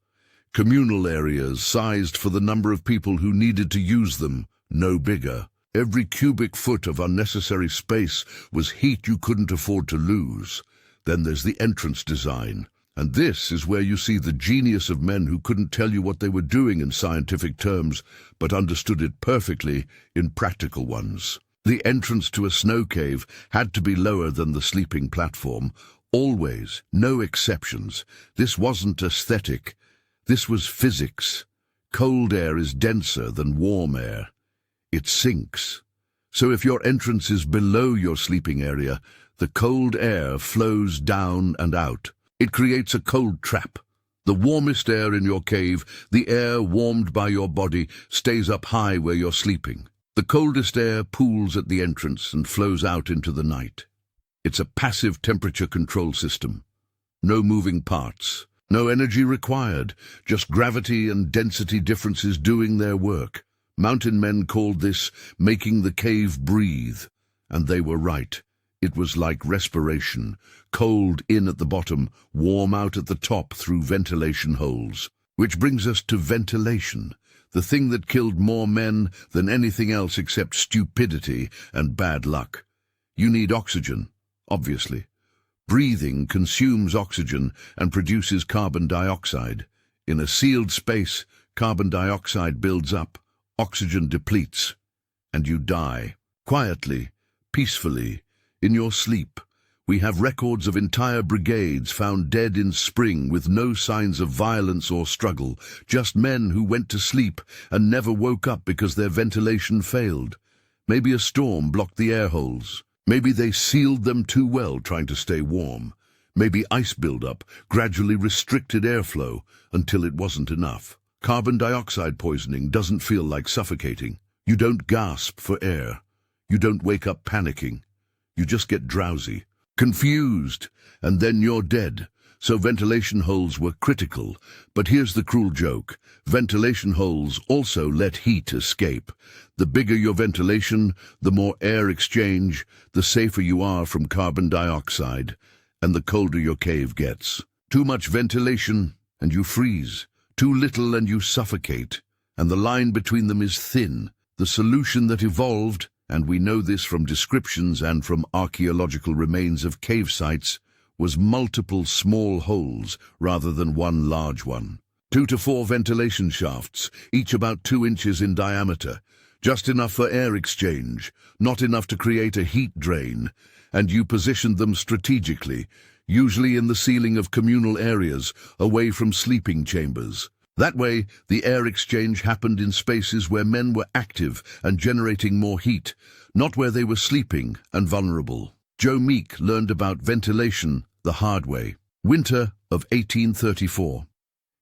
Communal areas sized for the number of people who needed to use them, no bigger. Every cubic foot of unnecessary space was heat you couldn't afford to lose. Then there's the entrance design. And this is where you see the genius of men who couldn't tell you what they were doing in scientific terms, but understood it perfectly in practical ones. The entrance to a snow cave had to be lower than the sleeping platform. Always, no exceptions. This wasn't aesthetic. This was physics. Cold air is denser than warm air. It sinks. So if your entrance is below your sleeping area, the cold air flows down and out. It creates a cold trap. The warmest air in your cave, the air warmed by your body, stays up high where you're sleeping. The coldest air pools at the entrance and flows out into the night. It's a passive temperature control system. No moving parts, no energy required, just gravity and density differences doing their work. Mountain men called this making the cave breathe, and they were right. It was like respiration, cold in at the bottom, warm out at the top through ventilation holes. Which brings us to ventilation, the thing that killed more men than anything else except stupidity and bad luck. You need oxygen, obviously. Breathing consumes oxygen and produces carbon dioxide. In a sealed space, carbon dioxide builds up, oxygen depletes, and you die. Quietly, peacefully, in your sleep, We have records of entire brigades found dead in spring with no signs of violence or struggle, just men who went to sleep and never woke up because their ventilation failed. Maybe a storm blocked the air holes. Maybe they sealed them too well trying to stay warm. Maybe ice buildup gradually restricted airflow until it wasn't enough. Carbon dioxide poisoning doesn't feel like suffocating. You don't gasp for air. You don't wake up panicking. You just get drowsy, confused, and then you're dead. So ventilation holes were critical. But here's the cruel joke. Ventilation holes also let heat escape. The bigger your ventilation, the more air exchange, the safer you are from carbon dioxide, and the colder your cave gets. Too much ventilation, and you freeze. Too little, and you suffocate. And the line between them is thin. The solution that evolved, and we know this from descriptions and from archaeological remains of cave sites, was multiple small holes rather than one large one. 2 to 4 ventilation shafts, each about 2 inches in diameter, just enough for air exchange, not enough to create a heat drain, and you positioned them strategically, usually in the ceiling of communal areas, away from sleeping chambers. That way, the air exchange happened in spaces where men were active and generating more heat, not where they were sleeping and vulnerable. Joe Meek learned about ventilation the hard way. Winter of 1834.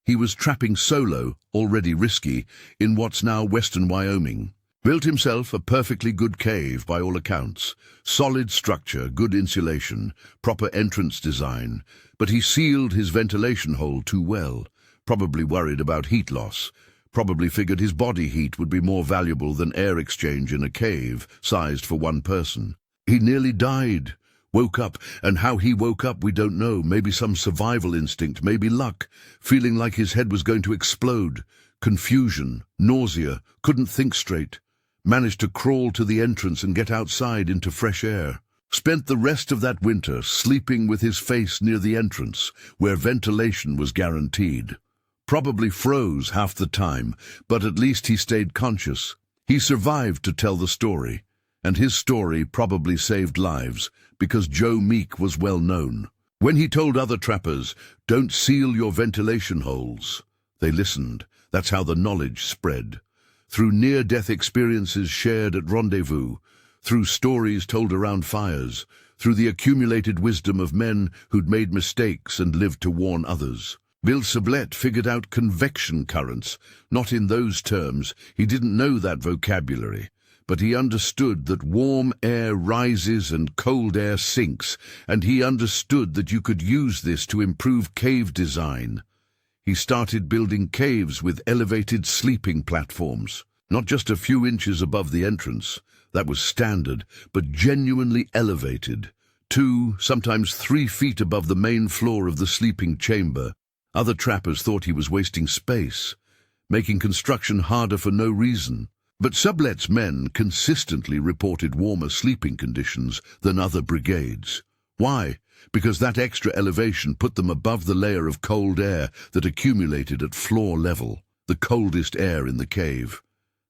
He was trapping solo, already risky, in what's now western Wyoming. Built himself a perfectly good cave by all accounts. Solid structure, good insulation, proper entrance design, but he sealed his ventilation hole too well. Probably worried about heat loss. Probably figured his body heat would be more valuable than air exchange in a cave sized for one person. He nearly died. Woke up, and how he woke up we don't know. Maybe some survival instinct, maybe luck. Feeling like his head was going to explode. Confusion, nausea, couldn't think straight. Managed to crawl to the entrance and get outside into fresh air. Spent the rest of that winter sleeping with his face near the entrance, where ventilation was guaranteed. Probably froze half the time, but at least he stayed conscious. He survived to tell the story, and his story probably saved lives, because Joe Meek was well known. When he told other trappers, "Don't seal your ventilation holes," they listened. That's how the knowledge spread. Through near-death experiences shared at rendezvous, through stories told around fires, through the accumulated wisdom of men who'd made mistakes and lived to warn others. Bill Sublette figured out convection currents, not in those terms. He didn't know that vocabulary, but he understood that warm air rises and cold air sinks, and he understood that you could use this to improve cave design. He started building caves with elevated sleeping platforms, not just a few inches above the entrance. That was standard, but genuinely elevated. 2, sometimes 3 feet above the main floor of the sleeping chamber. Other trappers thought he was wasting space, making construction harder for no reason. But Sublette's men consistently reported warmer sleeping conditions than other brigades. Why? Because that extra elevation put them above the layer of cold air that accumulated at floor level, the coldest air in the cave,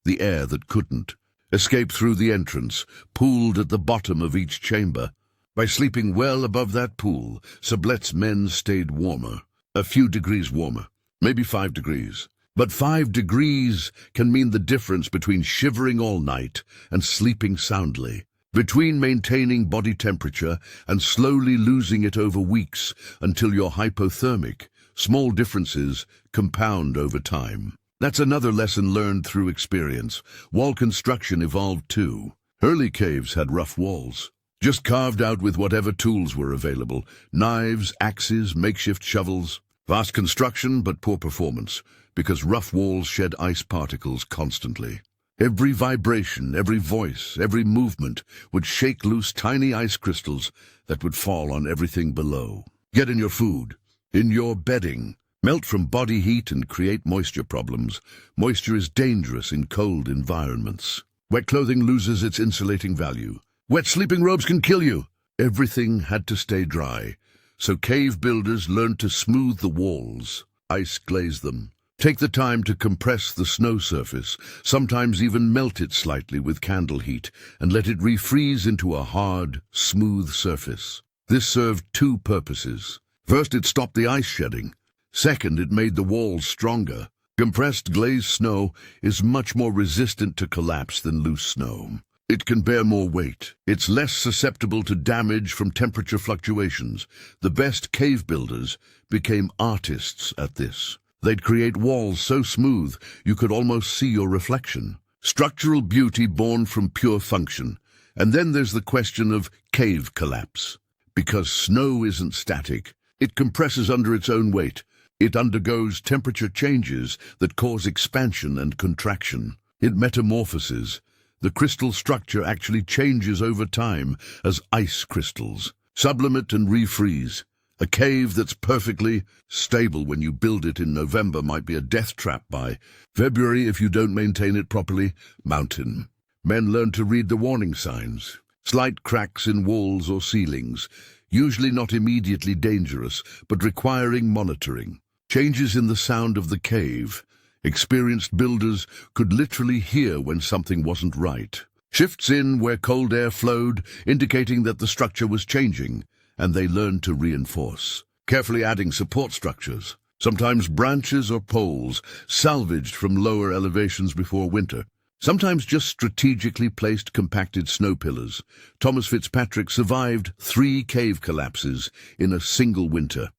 the air that couldn't escape through the entrance, pooled at the bottom of each chamber. By sleeping well above that pool, Sublette's men stayed warmer. A few degrees warmer, maybe 5 degrees. But 5 degrees can mean the difference between shivering all night and sleeping soundly, between maintaining body temperature and slowly losing it over weeks until you're hypothermic. Small differences compound over time. That's another lesson learned through experience. Wall construction evolved too. Early caves had rough walls, just carved out with whatever tools were available. Knives, axes, makeshift shovels. Vast construction, but poor performance, because rough walls shed ice particles constantly. Every vibration, every voice, every movement would shake loose tiny ice crystals that would fall on everything below. Get in your food, in your bedding, melt from body heat and create moisture problems. Moisture is dangerous in cold environments. Wet clothing loses its insulating value. Wet sleeping robes can kill you. Everything had to stay dry. So cave builders learned to smooth the walls, ice glaze them, take the time to compress the snow surface, sometimes even melt it slightly with candle heat, and let it refreeze into a hard, smooth surface. This served two purposes. First, it stopped the ice shedding. Second, it made the walls stronger. Compressed glazed snow is much more resistant to collapse than loose snow. It can bear more weight. It's less susceptible to damage from temperature fluctuations. The best cave builders became artists at this. They'd create walls so smooth you could almost see your reflection. Structural beauty born from pure function. And then there's the question of cave collapse. Because snow isn't static, it compresses under its own weight. It undergoes temperature changes that cause expansion and contraction. It metamorphoses. The crystal structure actually changes over time as ice crystals. Sublimate and refreeze. A cave that's perfectly stable when you build it in November might be a death trap by February if you don't maintain it properly. Mountain. Men learn to read the warning signs. Slight cracks in walls or ceilings, usually not immediately dangerous, but requiring monitoring. Changes in the sound of the cave. Experienced builders could literally hear when something wasn't right. Shifts in where cold air flowed, indicating that the structure was changing, and they learned to reinforce. Carefully adding support structures, sometimes branches or poles, salvaged from lower elevations before winter. Sometimes just strategically placed compacted snow pillars. Thomas Fitzpatrick survived 3 cave collapses in a single winter.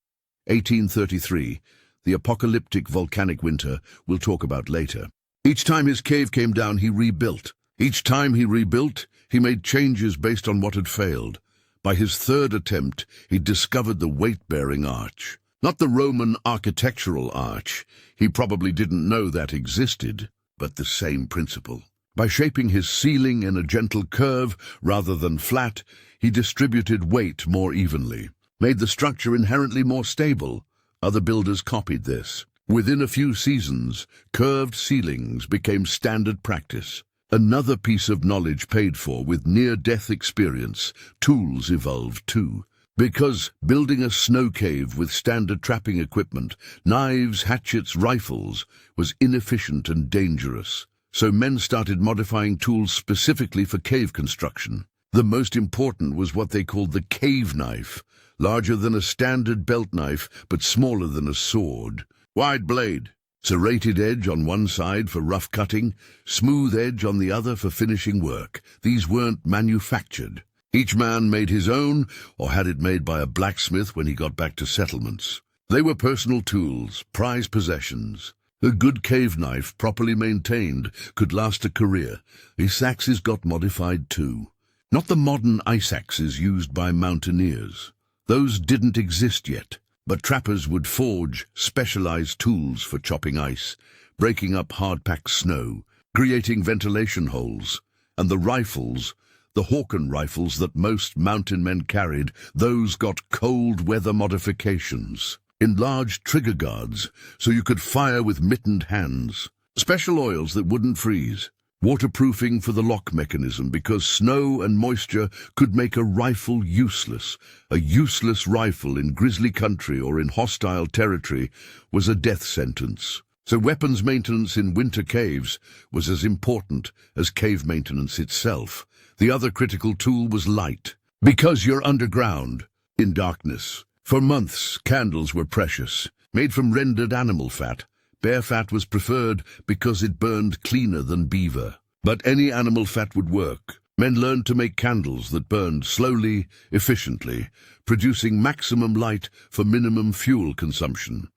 1833, the apocalyptic volcanic winter we'll talk about later. Each time his cave came down, he rebuilt. Each time he rebuilt, he made changes based on what had failed. By his third attempt, he discovered the weight-bearing arch. Not the Roman architectural arch. He probably didn't know that existed, but the same principle. By shaping his ceiling in a gentle curve rather than flat, he distributed weight more evenly, made the structure inherently more stable. Other builders copied this. Within a few seasons, curved ceilings became standard practice. Another piece of knowledge paid for with near-death experience, tools evolved too. Because building a snow cave with standard trapping equipment, knives, hatchets, rifles, was inefficient and dangerous. So men started modifying tools specifically for cave construction. The most important was what they called the cave knife, larger than a standard belt knife but smaller than a sword. Wide blade, serrated edge on one side for rough cutting, smooth edge on the other for finishing work. These weren't manufactured. Each man made his own or had it made by a blacksmith when he got back to settlements. They were personal tools, prized possessions. A good cave knife, properly maintained, could last a career. These axes got modified too. Not the modern ice axes used by mountaineers. Those didn't exist yet. But trappers would forge specialized tools for chopping ice, breaking up hard-packed snow, creating ventilation holes. And the rifles, the Hawken rifles that most mountain men carried, those got cold weather modifications. Enlarged trigger guards, so you could fire with mittened hands. Special oils that wouldn't freeze. Waterproofing for the lock mechanism, because snow and moisture could make a rifle useless. A useless rifle in grizzly country or in hostile territory was a death sentence. So weapons maintenance in winter caves was as important as cave maintenance itself. The other critical tool was light. Because you're underground, in darkness. For months, candles were precious, made from rendered animal fat. Bear fat was preferred because it burned cleaner than beaver. But any animal fat would work. Men learned to make candles that burned slowly, efficiently, producing maximum light for minimum fuel consumption.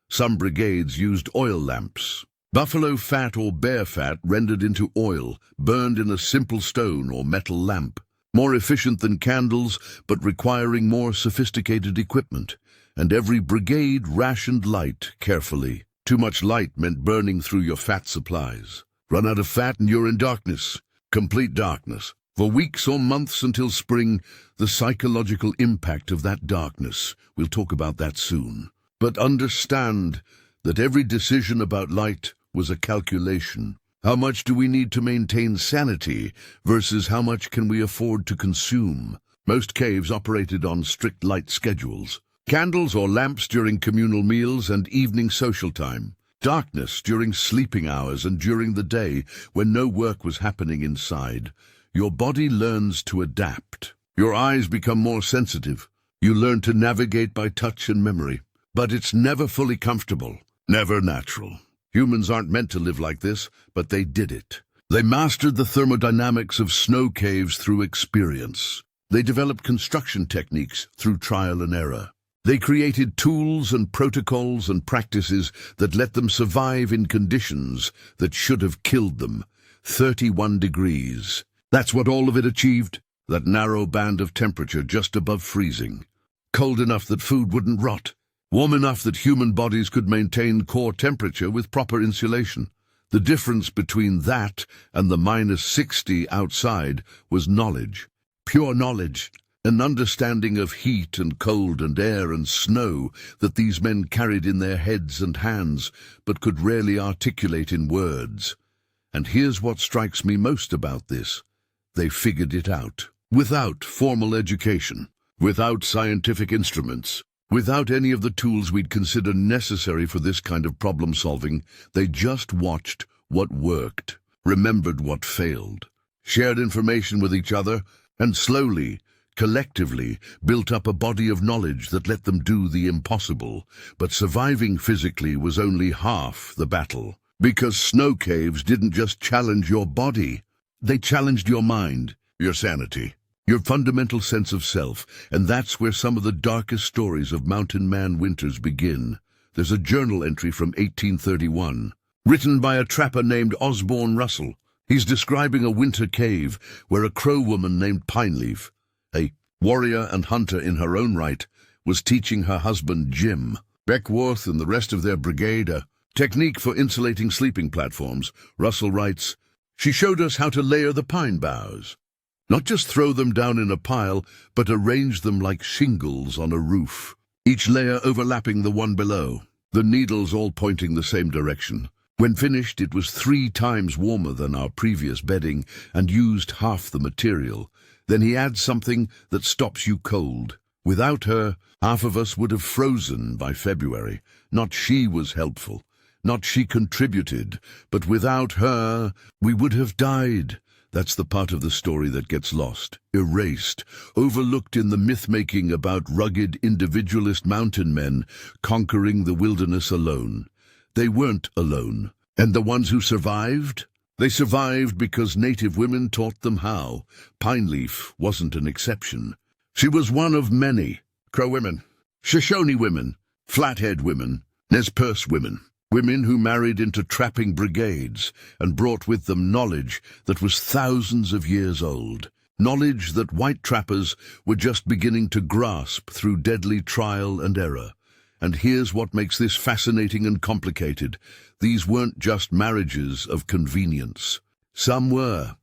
Some brigades used oil lamps. Buffalo fat or bear fat rendered into oil, burned in a simple stone or metal lamp. More efficient than candles, but requiring more sophisticated equipment. And every brigade rationed light carefully. Too much light meant burning through your fat supplies. Run out of fat and you're in darkness. Complete darkness. For weeks or months until spring, the psychological impact of that darkness. We'll talk about that soon. But understand that every decision about light was a calculation. How much do we need to maintain sanity versus how much can we afford to consume? Most caves operated on strict light schedules. Candles or lamps during communal meals and evening social time. Darkness during sleeping hours and during the day when no work was happening inside. Your body learns to adapt. Your eyes become more sensitive. You learn to navigate by touch and memory. But it's never fully comfortable, never natural. Humans aren't meant to live like this, but they did it. They mastered the thermodynamics of snow caves through experience. They developed construction techniques through trial and error. They created tools and protocols and practices that let them survive in conditions that should have killed them. 31 degrees. That's what all of it achieved, that narrow band of temperature just above freezing. Cold enough that food wouldn't rot. Warm enough that human bodies could maintain core temperature with proper insulation. The difference between that and the -60 outside was knowledge. Pure knowledge. An understanding of heat and cold and air and snow that these men carried in their heads and hands, but could rarely articulate in words. And here's what strikes me most about this. They figured it out. Without formal education, without scientific instruments, without any of the tools we'd consider necessary for this kind of problem-solving, they just watched what worked, remembered what failed, shared information with each other, and slowly, collectively, built up a body of knowledge that let them do the impossible. But surviving physically was only half the battle, because snow caves didn't just challenge your body. They challenged your mind, your sanity, your fundamental sense of self, and that's where some of the darkest stories of mountain man winters begin. There's a journal entry from 1831, written by a trapper named Osborne Russell. He's describing a winter cave where a Crow woman named Pineleaf, a warrior and hunter in her own right, was teaching her husband Jim Beckworth and the rest of their brigade a technique for insulating sleeping platforms. Russell writes, "She showed us how to layer the pine boughs. Not just throw them down in a pile, but arrange them like shingles on a roof, each layer overlapping the one below, the needles all pointing the same direction. When finished, it was 3 times warmer than our previous bedding and used half the material. Then he adds something that stops you cold. Without her, half of us would have frozen by February. Not she was helpful, not she contributed, but without her, we would have died." That's the part of the story that gets lost, erased, overlooked in the myth-making about rugged individualist mountain men conquering the wilderness alone. They weren't alone. And the ones who survived? They survived because native women taught them how. Pineleaf wasn't an exception. She was one of many. Crow women, Shoshone women, Flathead women, Nez Perce women. Women who married into trapping brigades and brought with them knowledge that was thousands of years old. Knowledge that white trappers were just beginning to grasp through deadly trial and error. And here's what makes this fascinating and complicated. These weren't just marriages of convenience. Some were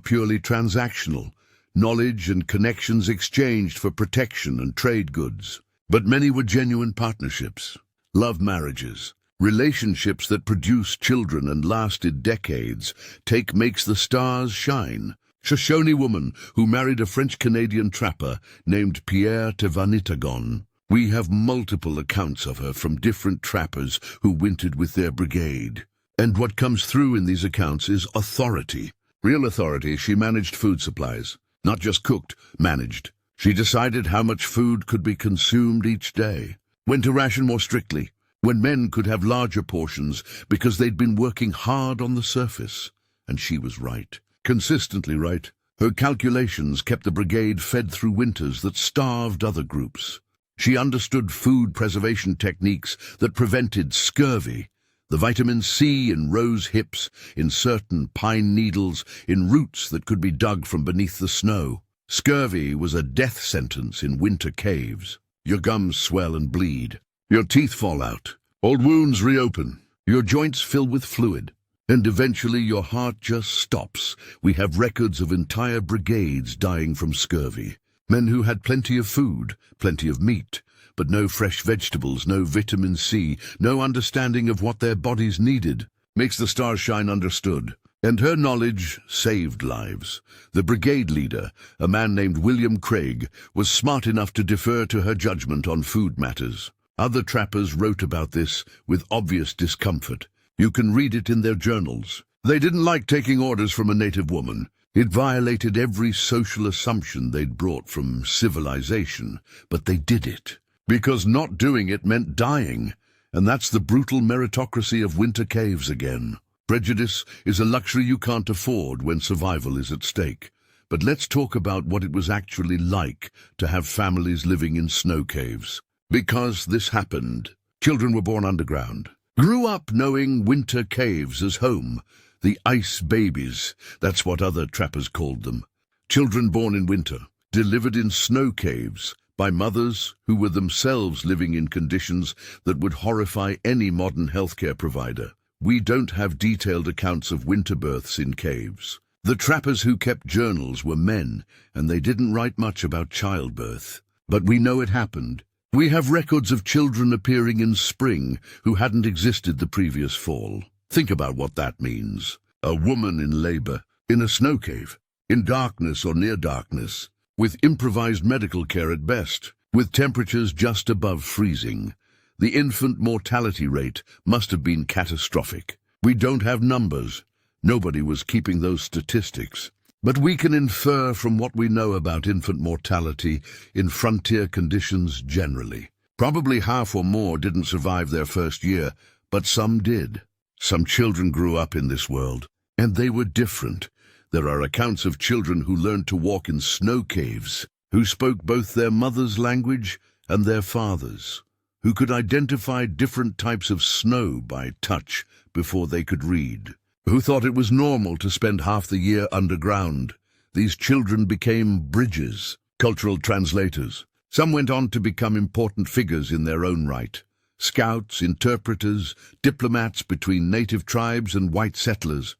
purely transactional. Knowledge and connections exchanged for protection and trade goods. But many were genuine partnerships, love marriages, relationships that produced children and lasted decades. Take Makes the Stars Shine. Shoshone woman who married a French-Canadian trapper named Pierre Tevanitagon. We have multiple accounts of her from different trappers who wintered with their brigade. And what comes through in these accounts is authority. Real authority. She managed food supplies. Not just cooked, managed. She decided how much food could be consumed each day. When to ration more strictly. When men could have larger portions because they'd been working hard on the surface. And she was right. Consistently right. Her calculations kept the brigade fed through winters that starved other groups. She understood food preservation techniques that prevented scurvy, the vitamin C in rose hips, in certain pine needles, in roots that could be dug from beneath the snow. Scurvy was a death sentence in winter caves. Your gums swell and bleed. Your teeth fall out. Old wounds reopen. Your joints fill with fluid. And eventually your heart just stops. We have records of entire brigades dying from scurvy. Men who had plenty of food, plenty of meat, but no fresh vegetables, no vitamin C, no understanding of what their bodies needed. Makes the Stars Shine understood. And her knowledge saved lives. The brigade leader, a man named William Craig, was smart enough to defer to her judgment on food matters. Other trappers wrote about this with obvious discomfort. You can read it in their journals. They didn't like taking orders from a native woman. It violated every social assumption they'd brought from civilization, but they did it. Because not doing it meant dying, and that's the brutal meritocracy of winter caves again. Prejudice is a luxury you can't afford when survival is at stake. But let's talk about what it was actually like to have families living in snow caves. Because this happened, children were born underground, grew up knowing winter caves as home. The ice babies, that's what other trappers called them. Children born in winter, delivered in snow caves by mothers who were themselves living in conditions that would horrify any modern healthcare provider. We don't have detailed accounts of winter births in caves. The trappers who kept journals were men, and they didn't write much about childbirth. But we know it happened. We have records of children appearing in spring who hadn't existed the previous fall. Think about what that means. A woman in labor, in a snow cave, in darkness or near darkness, with improvised medical care at best, with temperatures just above freezing. The infant mortality rate must have been catastrophic. We don't have numbers. Nobody was keeping those statistics. But we can infer from what we know about infant mortality in frontier conditions generally. Probably half or more didn't survive their first year, but some did. Some children grew up in this world, and they were different. There are accounts of children who learned to walk in snow caves, who spoke both their mother's language and their father's, who could identify different types of snow by touch before they could read, who thought it was normal to spend half the year underground. These children became bridges, cultural translators. Some went on to become important figures in their own right. Scouts, interpreters, diplomats between native tribes and white settlers.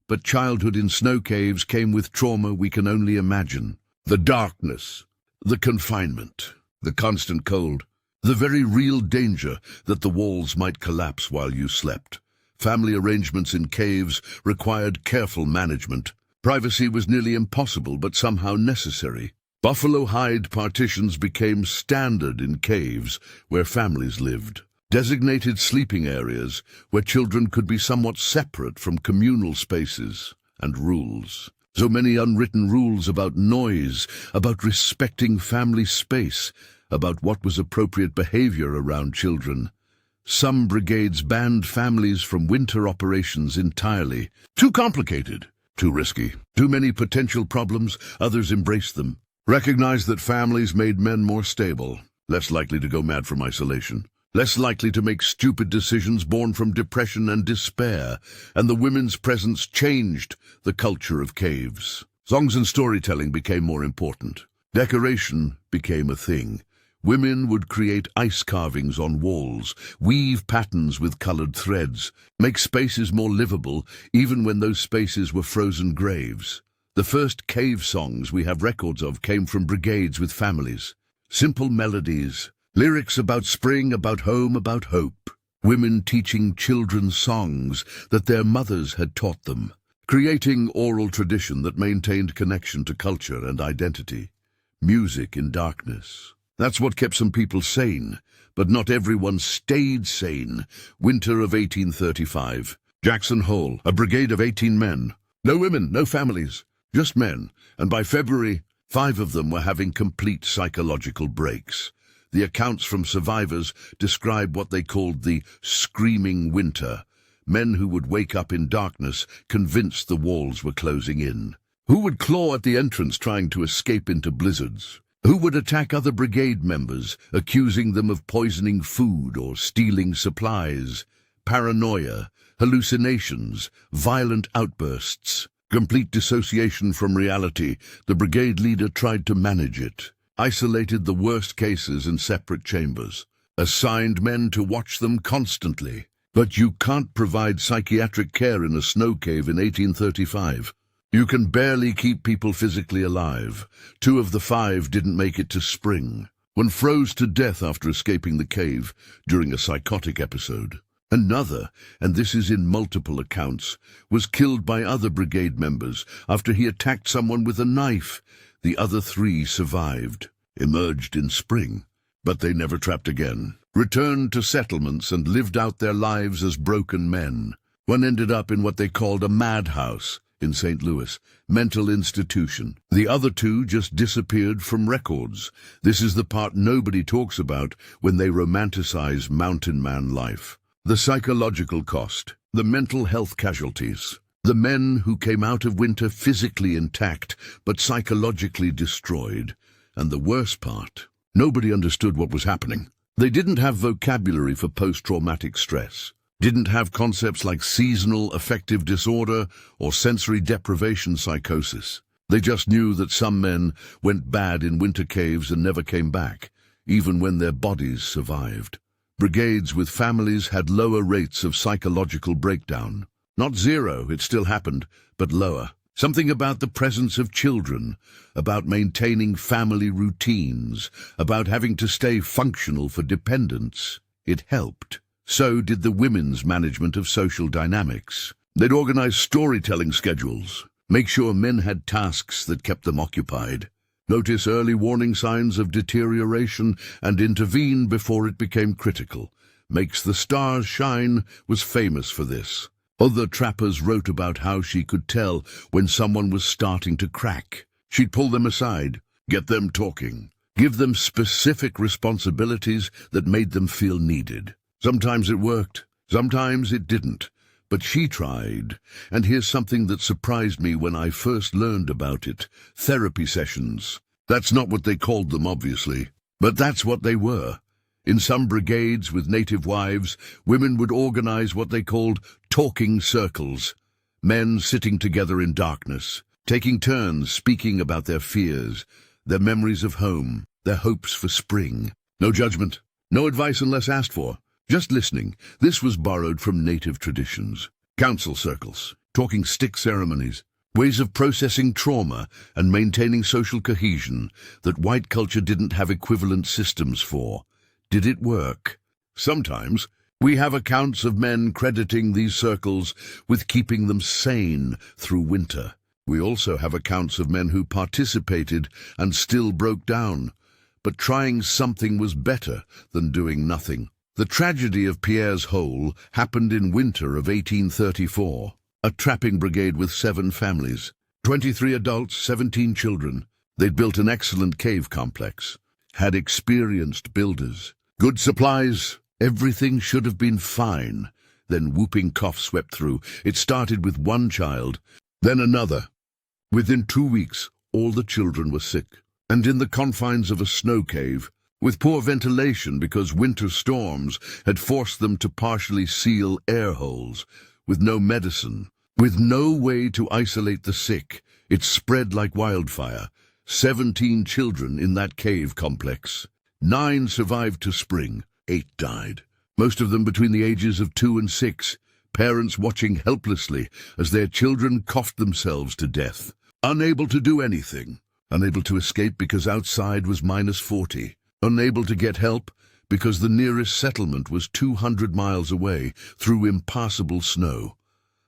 But childhood in snow caves came with trauma we can only imagine. The darkness, the confinement, the constant cold, the very real danger that the walls might collapse while you slept. Family arrangements in caves required careful management. Privacy was nearly impossible, but somehow necessary. Buffalo hide partitions became standard in caves where families lived. Designated sleeping areas where children could be somewhat separate from communal spaces and rules. So many unwritten rules about noise, about respecting family space, about what was appropriate behavior around children. Some brigades banned families from winter operations entirely. Too complicated, too risky, too many potential problems. Others embraced them. Recognized that families made men more stable, less likely to go mad from isolation, less likely to make stupid decisions born from depression and despair, and the women's presence changed the culture of caves. Songs and storytelling became more important. Decoration became a thing. Women would create ice carvings on walls, weave patterns with colored threads, make spaces more livable even when those spaces were frozen graves. The first cave songs we have records of came from brigades with families. Simple melodies, lyrics about spring, about home, about hope. Women teaching children songs that their mothers had taught them, creating oral tradition that maintained connection to culture and identity. Music in darkness. That's what kept some people sane, but not everyone stayed sane. Winter of 1835. Jackson Hole, a brigade of 18 men. No women, no families. Just men, and by February, 5 of them were having complete psychological breaks. The accounts from survivors describe what they called the screaming winter, men who would wake up in darkness, convinced the walls were closing in. Who would claw at the entrance trying to escape into blizzards? Who would attack other brigade members, accusing them of poisoning food or stealing supplies? Paranoia, hallucinations, violent outbursts. Complete dissociation from reality. The brigade leader tried to manage it, isolated the worst cases in separate chambers, assigned men to watch them constantly. But you can't provide psychiatric care in a snow cave in 1835. You can barely keep people physically alive. 2 of the 5 didn't make it to spring. One froze to death after escaping the cave during a psychotic episode. Another, and this is in multiple accounts, was killed by other brigade members after he attacked someone with a knife. The other 3 survived, emerged in spring, but they never trapped again, returned to settlements and lived out their lives as broken men. One ended up in what they called a madhouse, in St. Louis, mental institution. The other two just disappeared from records. This is the part nobody talks about when they romanticize mountain man life. The psychological cost, the mental health casualties. The men who came out of winter physically intact, but psychologically destroyed. And the worst part, nobody understood what was happening. They didn't have vocabulary for post-traumatic stress, didn't have concepts like seasonal affective disorder or sensory deprivation psychosis. They just knew that some men went bad in winter caves and never came back, even when their bodies survived. Brigades with families had lower rates of psychological breakdown. Not zero, it still happened, but lower. Something about the presence of children, about maintaining family routines, about having to stay functional for dependents. It helped. So did the women's management of social dynamics. They'd organize storytelling schedules, make sure men had tasks that kept them occupied, notice early warning signs of deterioration and intervene before it became critical. Makes the Stars Shine was famous for this. Other trappers wrote about how she could tell when someone was starting to crack. She'd pull them aside, get them talking, give them specific responsibilities that made them feel needed. Sometimes it worked, sometimes it didn't, but she tried. And here's something that surprised me when I first learned about it: therapy sessions. That's not what they called them, obviously, but that's what they were. In some brigades with native wives, women would organize what they called talking circles. Men sitting together in darkness, taking turns speaking about their fears, their memories of home, their hopes for spring. No judgment, no advice unless asked for, just listening. This was borrowed from native traditions. Council circles, talking stick ceremonies, ways of processing trauma and maintaining social cohesion that white culture didn't have equivalent systems for. Did it work? Sometimes. We have accounts of men crediting these circles with keeping them sane through winter. We also have accounts of men who participated and still broke down, but trying something was better than doing nothing. The tragedy of Pierre's Hole happened in winter of 1834. A trapping brigade with 7 families, 23 adults, 17 children. They'd built an excellent cave complex, had experienced builders, good supplies. Everything should have been fine. Then whooping cough swept through. It started with one child, then another. Within 2 weeks, all the children were sick, and in the confines of a snow cave, with poor ventilation because winter storms had forced them to partially seal air holes, with no medicine, with no way to isolate the sick. It spread like wildfire. 17 children in that cave complex. 9 survived to spring. 8 died, most of them between the ages of 2 and 6, parents watching helplessly as their children coughed themselves to death, unable to do anything, unable to escape because outside was -40, unable to get help because the nearest settlement was 200 miles away through impassable snow.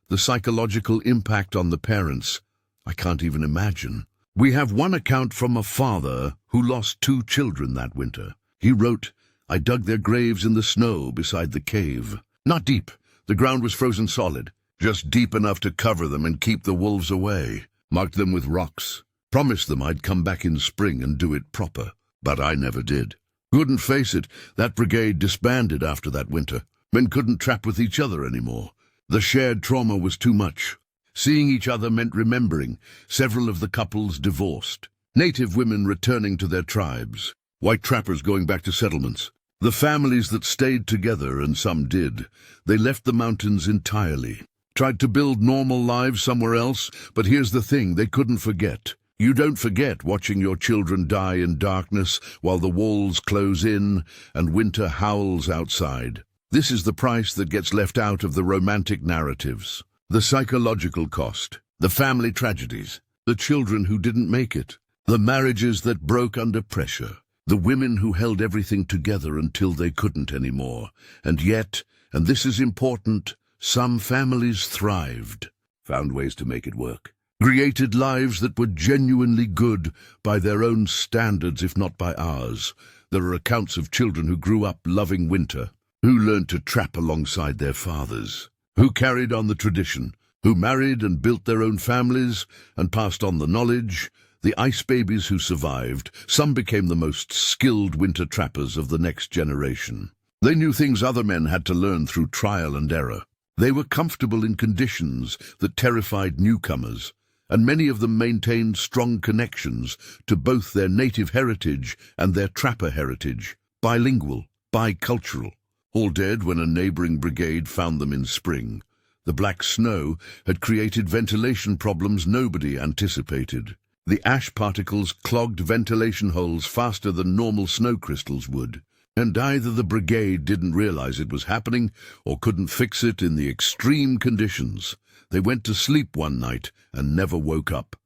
The psychological impact on the parents, I can't even imagine. We have one account from a father who lost 2 children that winter. He wrote, "I dug their graves in the snow beside the cave. Not deep. The ground was frozen solid, just deep enough to cover them and keep the wolves away. Marked them with rocks. Promised them I'd come back in spring and do it proper. But I never did. Couldn't face it. That brigade disbanded after that winter. Men couldn't trap with each other anymore. The shared trauma was too much. Seeing each other meant remembering. Several of the couples divorced. Native women returning to their tribes. White trappers going back to settlements. The families that stayed together, and some did, they left the mountains entirely. Tried to build normal lives somewhere else, but here's the thing, they couldn't forget. You don't forget watching your children die in darkness while the walls close in and winter howls outside. This is the price that gets left out of the romantic narratives. The psychological cost, the family tragedies, the children who didn't make it, the marriages that broke under pressure. The women who held everything together until they couldn't anymore. And yet, and this is important, some families thrived, found ways to make it work, created lives that were genuinely good by their own standards, if not by ours. There are accounts of children who grew up loving winter, who learned to trap alongside their fathers, who carried on the tradition, who married and built their own families and passed on the knowledge. The ice babies who survived, some became the most skilled winter trappers of the next generation. They knew things other men had to learn through trial and error. They were comfortable in conditions that terrified newcomers, and many of them maintained strong connections to both their native heritage and their trapper heritage, bilingual, bicultural. All dead when a neighboring brigade found them in spring. The black snow had created ventilation problems nobody anticipated. The ash particles clogged ventilation holes faster than normal snow crystals would, and either the brigade didn't realize it was happening or couldn't fix it in the extreme conditions. They went to sleep one night and never woke up.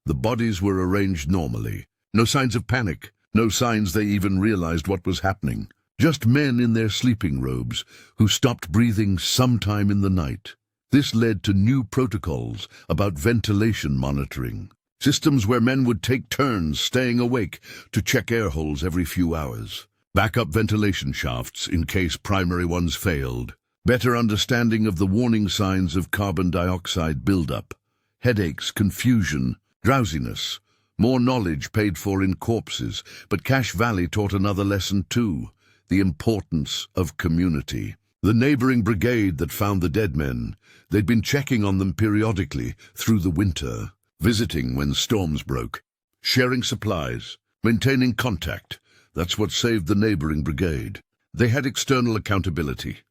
The bodies were arranged normally. No signs of panic, no signs they even realized what was happening. Just men in their sleeping robes who stopped breathing sometime in the night. This led to new protocols about ventilation monitoring. Systems where men would take turns staying awake to check air holes every few hours. Backup ventilation shafts in case primary ones failed. Better understanding of the warning signs of carbon dioxide buildup. Headaches, confusion, drowsiness. More knowledge paid for in corpses, but Cache Valley taught another lesson too. The importance of community. The neighboring brigade that found the dead men, they'd been checking on them periodically through the winter. Visiting when storms broke, sharing supplies, maintaining contact. That's what saved the neighboring brigade. They had external accountability.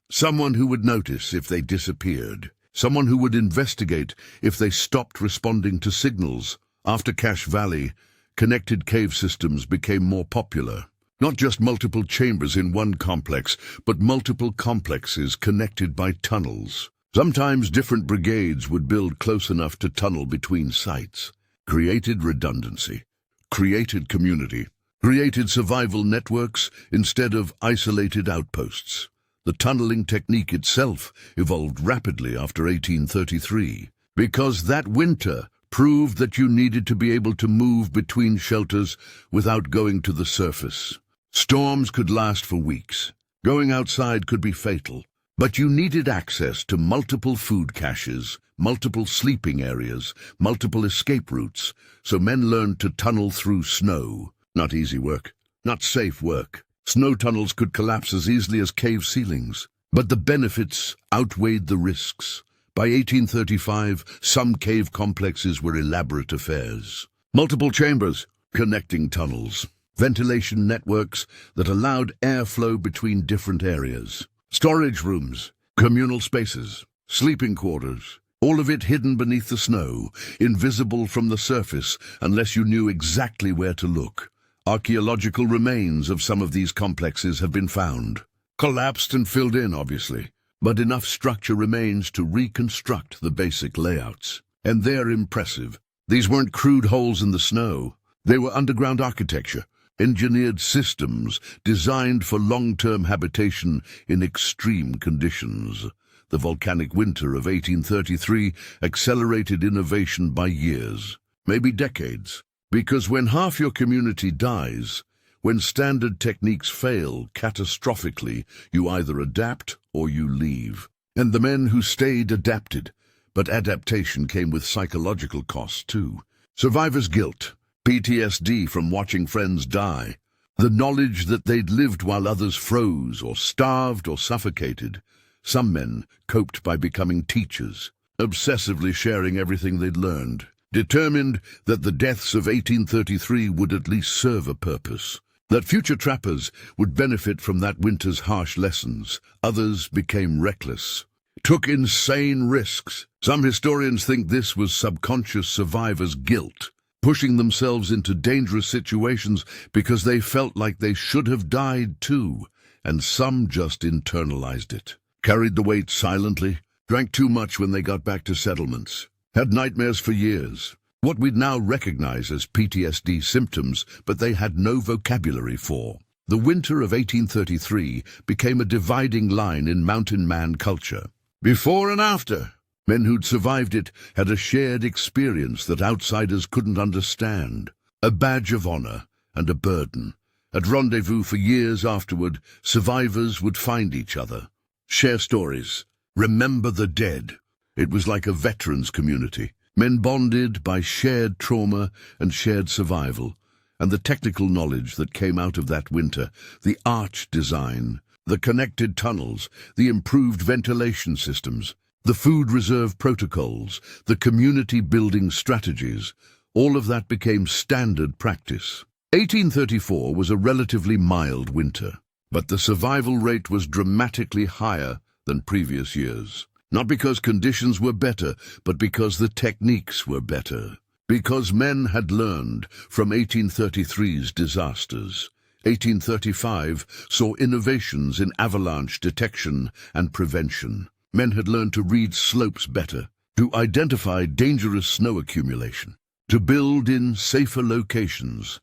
Someone who would notice if they disappeared. Someone who would investigate if they stopped responding to signals. After Cache Valley, connected cave systems became more popular. Not just multiple chambers in one complex, but multiple complexes connected by tunnels. Sometimes different brigades would build close enough to tunnel between sites. Created redundancy. Created community. Created survival networks instead of isolated outposts. The tunneling technique itself evolved rapidly after 1833, because that winter proved that you needed to be able to move between shelters without going to the surface. Storms could last for weeks. Going outside could be fatal. But you needed access to multiple food caches, multiple sleeping areas, multiple escape routes, so men learned to tunnel through snow. Not easy work, not safe work. Snow tunnels could collapse as easily as cave ceilings. But the benefits outweighed the risks. By 1835, some cave complexes were elaborate affairs. Multiple chambers, connecting tunnels, ventilation networks that allowed airflow between different areas. Storage rooms, communal spaces, sleeping quarters, all of it hidden beneath the snow, invisible from the surface unless you knew exactly where to look. Archaeological remains of some of these complexes have been found. Collapsed and filled in, obviously, but enough structure remains to reconstruct the basic layouts. And they're impressive. These weren't crude holes in the snow. They were underground architecture. Engineered systems designed for long-term habitation in extreme conditions. The volcanic winter of 1833 accelerated innovation by years, maybe decades, because when half your community dies, when standard techniques fail catastrophically, you either adapt or you leave. And the men who stayed adapted, but adaptation came with psychological costs too. Survivor's guilt. PTSD from watching friends die, the knowledge that they'd lived while others froze or starved or suffocated. Some men coped by becoming teachers, obsessively sharing everything they'd learned, determined that the deaths of 1833 would at least serve a purpose, that future trappers would benefit from that winter's harsh lessons. Others became reckless, took insane risks. Some historians think this was subconscious survivor's guilt, pushing themselves into dangerous situations because they felt like they should have died too, and some just internalized it, carried the weight silently, drank too much when they got back to settlements, had nightmares for years, what we'd now recognize as PTSD symptoms, but they had no vocabulary for. The winter of 1833 became a dividing line in mountain man culture. Before and after. Men who'd survived it had a shared experience that outsiders couldn't understand, a badge of honor and a burden. At rendezvous for years afterward, survivors would find each other, share stories, remember the dead. It was like a veterans community. Men bonded by shared trauma and shared survival, and the technical knowledge that came out of that winter, the arch design, the connected tunnels, the improved ventilation systems, the food reserve protocols, the community building strategies, all of that became standard practice. 1834 was a relatively mild winter, but the survival rate was dramatically higher than previous years. Not because conditions were better, but because the techniques were better. Because men had learned from 1833's disasters. 1835 saw innovations in avalanche detection and prevention. Men had learned to read slopes better, to identify dangerous snow accumulation, to build in safer locations.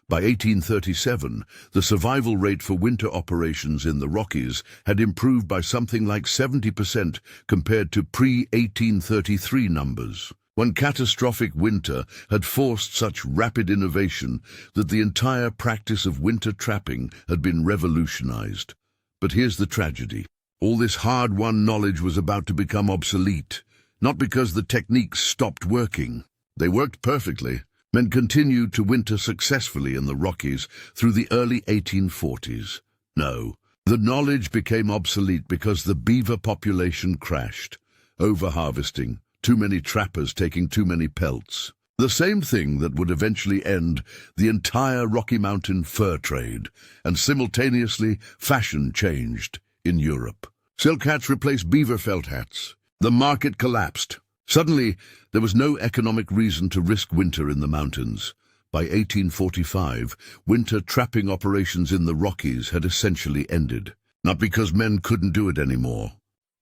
By 1837, the survival rate for winter operations in the Rockies had improved by something like 70% compared to pre-1833 numbers. One catastrophic winter had forced such rapid innovation that the entire practice of winter trapping had been revolutionized. But here's the tragedy. All this hard-won knowledge was about to become obsolete, not because the techniques stopped working. They worked perfectly. Men continued to winter successfully in the Rockies through the early 1840s. No, the knowledge became obsolete because the beaver population crashed. Overharvesting, too many trappers taking too many pelts. The same thing that would eventually end the entire Rocky Mountain fur trade, and simultaneously fashion changed in Europe. Silk hats replaced beaver felt hats. The market collapsed. Suddenly, there was no economic reason to risk winter in the mountains. By 1845, winter trapping operations in the Rockies had essentially ended. Not because men couldn't do it anymore.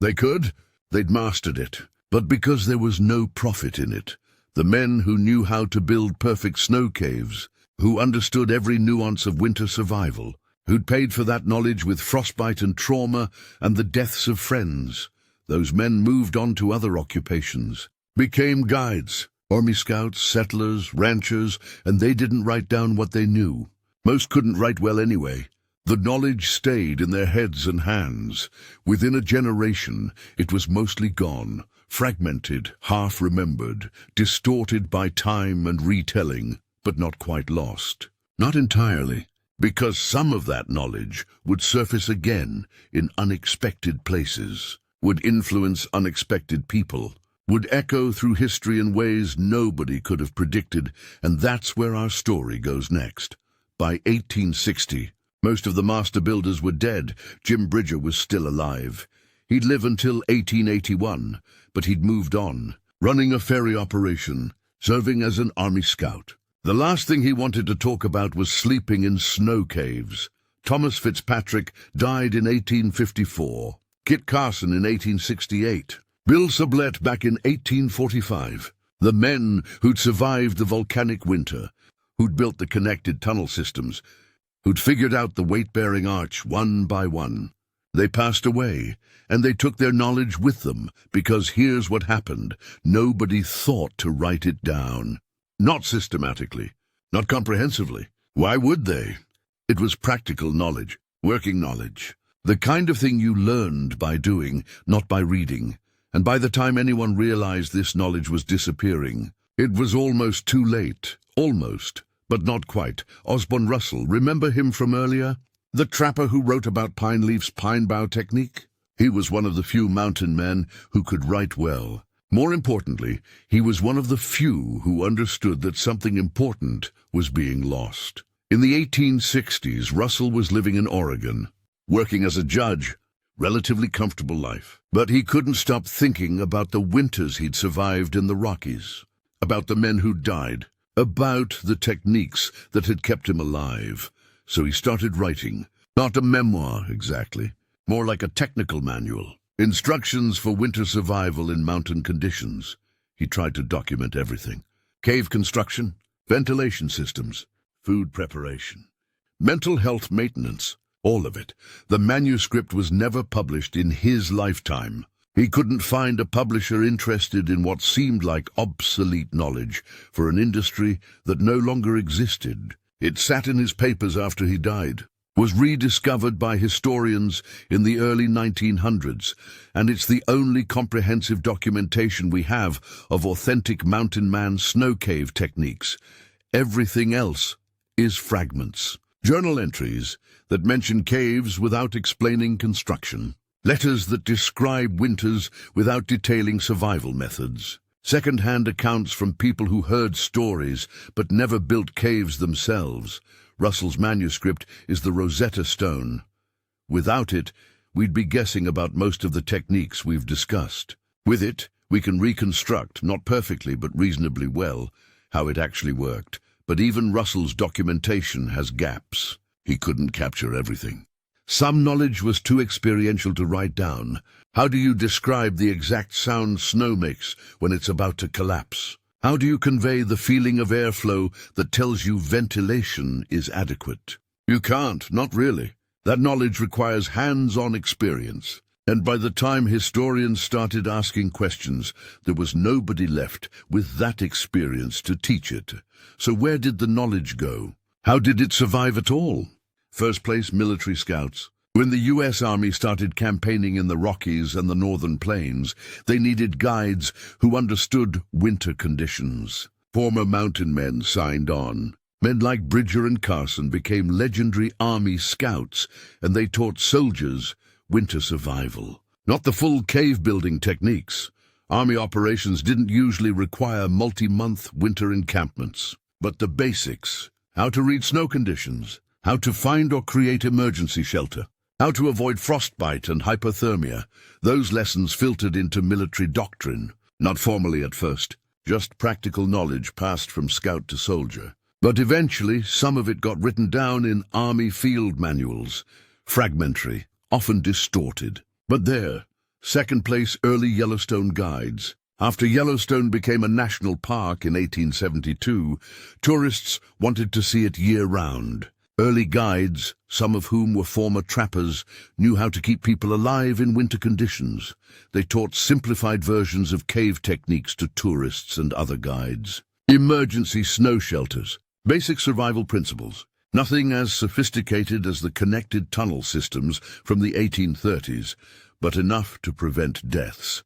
They could, they'd mastered it. But because there was no profit in it. The men who knew how to build perfect snow caves, who understood every nuance of winter survival, who'd paid for that knowledge with frostbite and trauma and the deaths of friends. Those men moved on to other occupations, became guides, army scouts, settlers, ranchers, and they didn't write down what they knew. Most couldn't write well anyway. The knowledge stayed in their heads and hands. Within a generation, it was mostly gone, fragmented, half-remembered, distorted by time and retelling, but not quite lost. Not entirely, because some of that knowledge would surface again in unexpected places, would influence unexpected people, would echo through history in ways nobody could have predicted, and that's where our story goes next. By 1860, most of the master builders were dead. Jim Bridger was still alive. He'd live until 1881, but he'd moved on, running a ferry operation, serving as an army scout. The last thing he wanted to talk about was sleeping in snow caves. Thomas Fitzpatrick died in 1854. Kit Carson in 1868, Bill Sublette back in 1845. The men who'd survived the volcanic winter, who'd built the connected tunnel systems, who'd figured out the weight-bearing arch one by one. They passed away, and they took their knowledge with them, because here's what happened. Nobody thought to write it down. Not systematically, not comprehensively. Why would they? It was practical knowledge, working knowledge. The kind of thing you learned by doing, not by reading. And by the time anyone realized this knowledge was disappearing, it was almost too late. Almost, but not quite. Osborne Russell, remember him from earlier? The trapper who wrote about Pineleaf's pine bough technique? He was one of the few mountain men who could write well. More importantly, he was one of the few who understood that something important was being lost. In the 1860s, Russell was living in Oregon, working as a judge, relatively comfortable life. But he couldn't stop thinking about the winters he'd survived in the Rockies, about the men who'd died, about the techniques that had kept him alive. So he started writing, not a memoir exactly, more like a technical manual. Instructions for winter survival in mountain conditions. He tried to document everything. Cave construction, ventilation systems, food preparation, mental health maintenance, all of it. The manuscript was never published in his lifetime. He couldn't find a publisher interested in what seemed like obsolete knowledge for an industry that no longer existed. It sat in his papers after he died. was rediscovered by historians in the early 1900s, and it's the only comprehensive documentation we have of authentic mountain man snow cave techniques. Everything else is fragments. Journal entries that mention caves without explaining construction. Letters that describe winters without detailing survival methods. Second-hand accounts from people who heard stories but never built caves themselves. Russell's manuscript is the Rosetta Stone. Without it, we'd be guessing about most of the techniques we've discussed. With it, we can reconstruct, not perfectly but reasonably well, how it actually worked. But even Russell's documentation has gaps. He couldn't capture everything. Some knowledge was too experiential to write down. How do you describe the exact sound snow makes when it's about to collapse? How do you convey the feeling of airflow that tells you ventilation is adequate? You can't, not really. That knowledge requires hands-on experience. And by the time historians started asking questions, there was nobody left with that experience to teach it. So where did the knowledge go? How did it survive at all? First place, military scouts. When the U.S. Army started campaigning in the Rockies and the Northern Plains, they needed guides who understood winter conditions. Former mountain men signed on. Men like Bridger and Carson became legendary Army scouts, and they taught soldiers winter survival. Not the full cave-building techniques. Army operations didn't usually require multi-month winter encampments. But the basics: how to read snow conditions, how to find or create emergency shelter, how to avoid frostbite and hypothermia. Those lessons filtered into military doctrine, not formally at first, just practical knowledge passed from scout to soldier. But eventually, some of it got written down in Army field manuals, fragmentary, often distorted. But there, second place, early Yellowstone guides. After Yellowstone became a national park in 1872, tourists wanted to see it year-round. Early guides, some of whom were former trappers, knew how to keep people alive in winter conditions. They taught simplified versions of cave techniques to tourists and other guides. Emergency snow shelters, basic survival principles. Nothing as sophisticated as the connected tunnel systems from the 1830s, but enough to prevent deaths.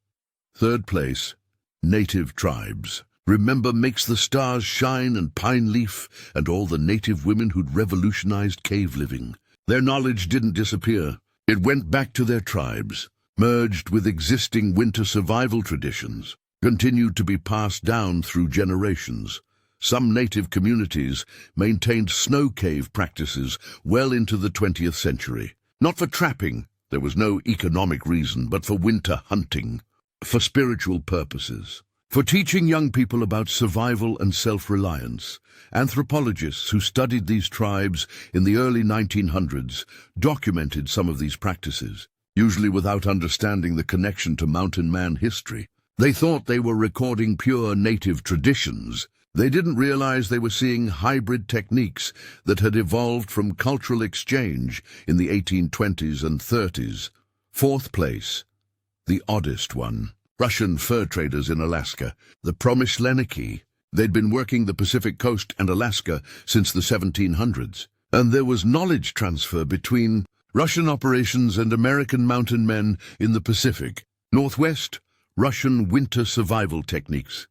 Third place, native tribes. Remember Makes the Stars Shine and Pine Leaf and all the native women who'd revolutionized cave living. Their knowledge didn't disappear. It went back to their tribes, merged with existing winter survival traditions, continued to be passed down through generations. Some native communities maintained snow cave practices well into the 20th century. Not for trapping, there was no economic reason, but for winter hunting, for spiritual purposes. For teaching young people about survival and self-reliance. Anthropologists who studied these tribes in the early 1900s documented some of these practices, usually without understanding the connection to mountain man history. They thought they were recording pure native traditions. They didn't realize they were seeing hybrid techniques that had evolved from cultural exchange in the 1820s and 30s. Fourth place, the oddest one. Russian fur traders in Alaska, the Promysleniki. They'd been working the Pacific coast and Alaska since the 1700s, and there was knowledge transfer between Russian operations and American mountain men in the Pacific. Northwest, Russian winter survival techniques,